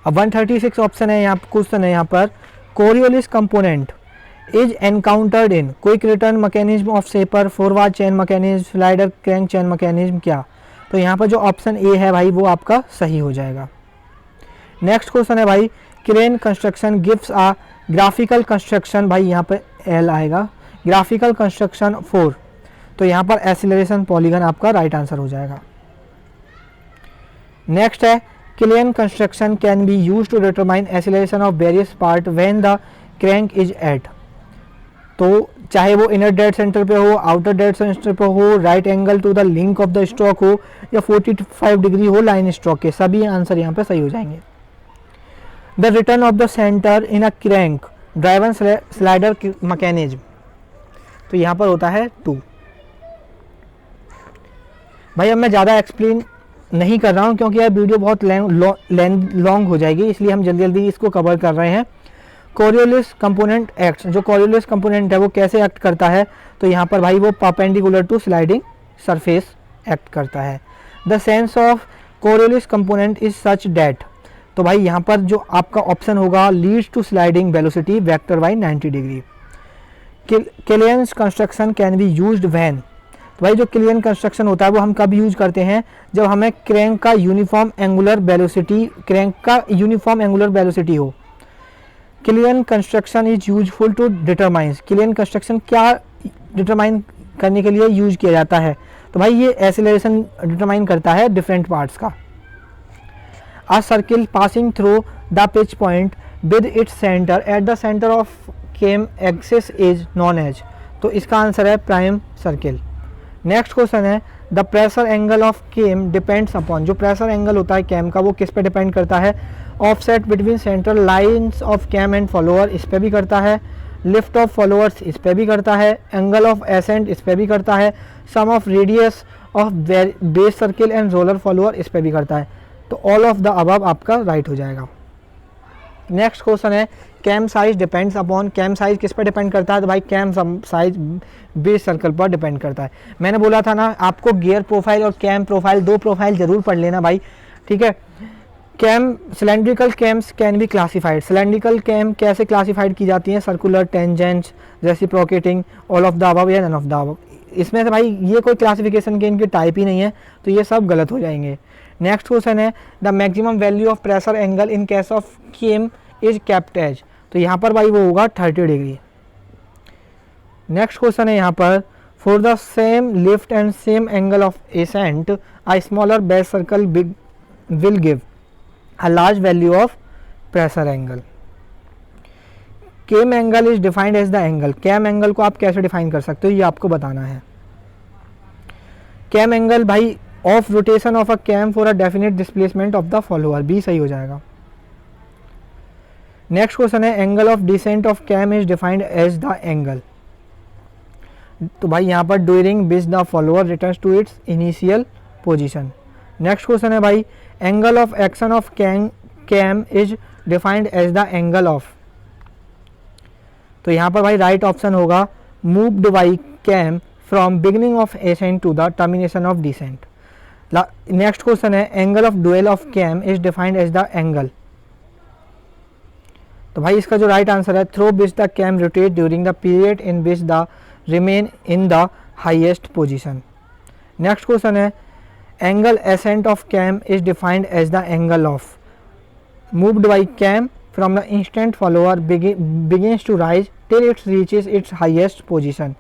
अब 136 ऑप्शन है यहाँ क्वेश्चन है यहाँ पर, Coriolis component is encountered in quick return mechanism of shaper, forward chain mechanism, slider crank chain mechanism क्या? तो यहाँ पर जो ऑप्शन ए है भाई वो आपका सही हो जाएगा। नेक्स्ट क्वेश्चन है भाई, क्रेन कंस्ट्रक्शन गिव्स आ ग्राफिकल कंस्ट्रक्शन, भाई यहाँ पर एल आएगा, ग्राफिकल कंस्ट्रक्शन 4, तो यहाँ पर एक्सीलरेशन पॉलीगन आपका राइट आंसर हो जाएगा। नेक्स्ट है, Klein construction can be use to determine acceleration of various part when the crank is at, तो चाहे वो इनर डेड सेंटर पे हो, आउटर डेड सेंटर पे हो, right angle to the link of the stroke हो, या 45 डिग्री हो लाइन स्ट्रोक के, सभी आंसर यहाँ पे सही हो जाएंगे। The return of the centre in a crank driven slider mechanism, तो यहाँ पर होता है 2। भाई अब मैं ज़्यादा एक्सप्लेन नहीं कर रहा हूँ क्योंकि यह वीडियो बहुत लॉन्ग हो जाएगी, इसलिए हम जल्दी जल्दी इसको कवर कर रहे हैं। कोरियोलिस कंपोनेंट एक्ट, जो कोरियोलिस कंपोनेंट है वो कैसे एक्ट करता है? तो यहाँ पर भाई वो perpendicular to sliding surface act करता है। The sense of Coriolis component is such that, तो भाई यहाँ पर जो आपका ऑप्शन होगा leads to sliding velocity vector by 90 degree. Klein's construction can be used when, तो भाई जो किलियन कंस्ट्रक्शन होता है वो हम कब यूज करते हैं? जब हमें क्रैंक का यूनिफॉर्म एंगुलर वेलोसिटी हो। Klein construction is useful to determine, Klein construction क्या डिटरमाइन करने के लिए यूज किया जाता है? तो भाई ये एक्सीलरेशन डिटरमाइन करता है डिफरेंट पार्ट्स का। A circle passing through the pitch point with its center at the center of cam axis is known as, तो इसका आंसर है प्राइम सर्किल। नेक्स्ट क्वेश्चन है, the pressure angle of cam depends upon, जो pressure angle होता है cam का वो किस पे डिपेंड करता है? Offset between central lines of cam and follower, इस पे भी करता है। लिफ्ट ऑफ फॉलोअर्स, इस पे भी करता है। एंगल ऑफ एसेंट, इस पे भी करता है। Sum of radius of base circle and roller follower, इस पे भी करता है। तो ऑल ऑफ द अबव आपका राइट हो जाएगा। नेक्स्ट क्वेश्चन है, cam size depends upon, cam size किस पर डिपेंड करता है? तो भाई कैम साइज बेस सर्कल पर डिपेंड करता है। मैंने बोला था ना आपको गियर प्रोफाइल और कैम प्रोफाइल, 2 प्रोफाइल जरूर पढ़ लेना भाई, ठीक है। Cam cylindrical cams can be classified, cylindrical cam कैसे क्लासिफाइड की जाती हैं? Circular, tangents, reciprocating, all of the above या नन ऑफ द अबव। इसमें से भाई ये कोई क्लासिफिकेशन के इनके टाइप ही नहीं है, तो ये सब गलत हो जाएंगे। नेक्स्ट क्वेश्चन है, the maximum value of pressure angle in case of cam is kept as, तो यहाँ पर भाई वो होगा 30 डिग्री। नेक्स्ट क्वेश्चन है यहाँ पर, for the same lift and same angle of ascent a smaller base circle will give a large value of pressure angle. Cam angle is defined as the angle, cam angle को आप कैसे define कर सकते हो ये आपको बताना है। कैम एंगल भाई of rotation of a cam for a definite displacement of the follower, B सही हो जाएगा। नेक्स्ट क्वेश्चन है, angle of descent of cam is defined as the angle, तो भाई यहाँ पर during which the follower returns to its initial position. Next question है भाई, angle of action of cam is defined as the angle of, तो यहाँ पर भाई राइट ऑप्शन होगा moved by cam from beginning of ascent to the termination of descent. Next question है, angle of dwell of cam is defined as the angle, तो भाई इसका जो राइट आंसर है, through which the cam rotate during the period in which the remain in the highest position. Next question है, angle ascent of cam is defined as the angle of moved by cam from the instant follower begins to rise till its reaches its highest position,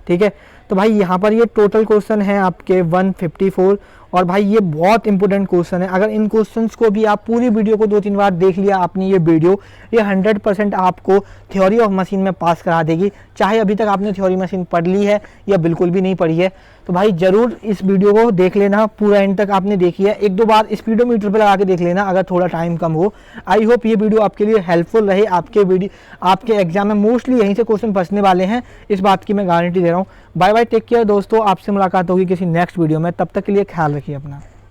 ठीक है। तो भाई यहाँ पर ये total question है आपके 154, और भाई ये बहुत इंपॉर्टेंट क्वेश्चन है। अगर इन क्वेश्चंस को भी आप पूरी वीडियो को 2-3 बार देख लिया आपने ये वीडियो, ये 100% आपको थ्योरी ऑफ मशीन में पास करा देगी, चाहे अभी तक आपने थ्योरी मशीन पढ़ ली है या बिल्कुल भी नहीं पढ़ी है। तो भाई ज़रूर इस वीडियो को देख लेना, पूरा एंड तक आपने देखी है, 1-2 बार स्पीडोमीटर पर लगा के देख लेना अगर थोड़ा टाइम कम हो। आई होप ये वीडियो आपके लिए हेल्पफुल रहे, आपके एग्जाम में मोस्टली यहीं से क्वेश्चन बचने वाले हैं, इस बात की मैं गारंटी दे रहा हूँ। बाय बाय, टेक केयर दोस्तों, आपसे मुलाकात होगी किसी नेक्स्ट वीडियो में, तब तक के लिए ख्याल रखिए अपना।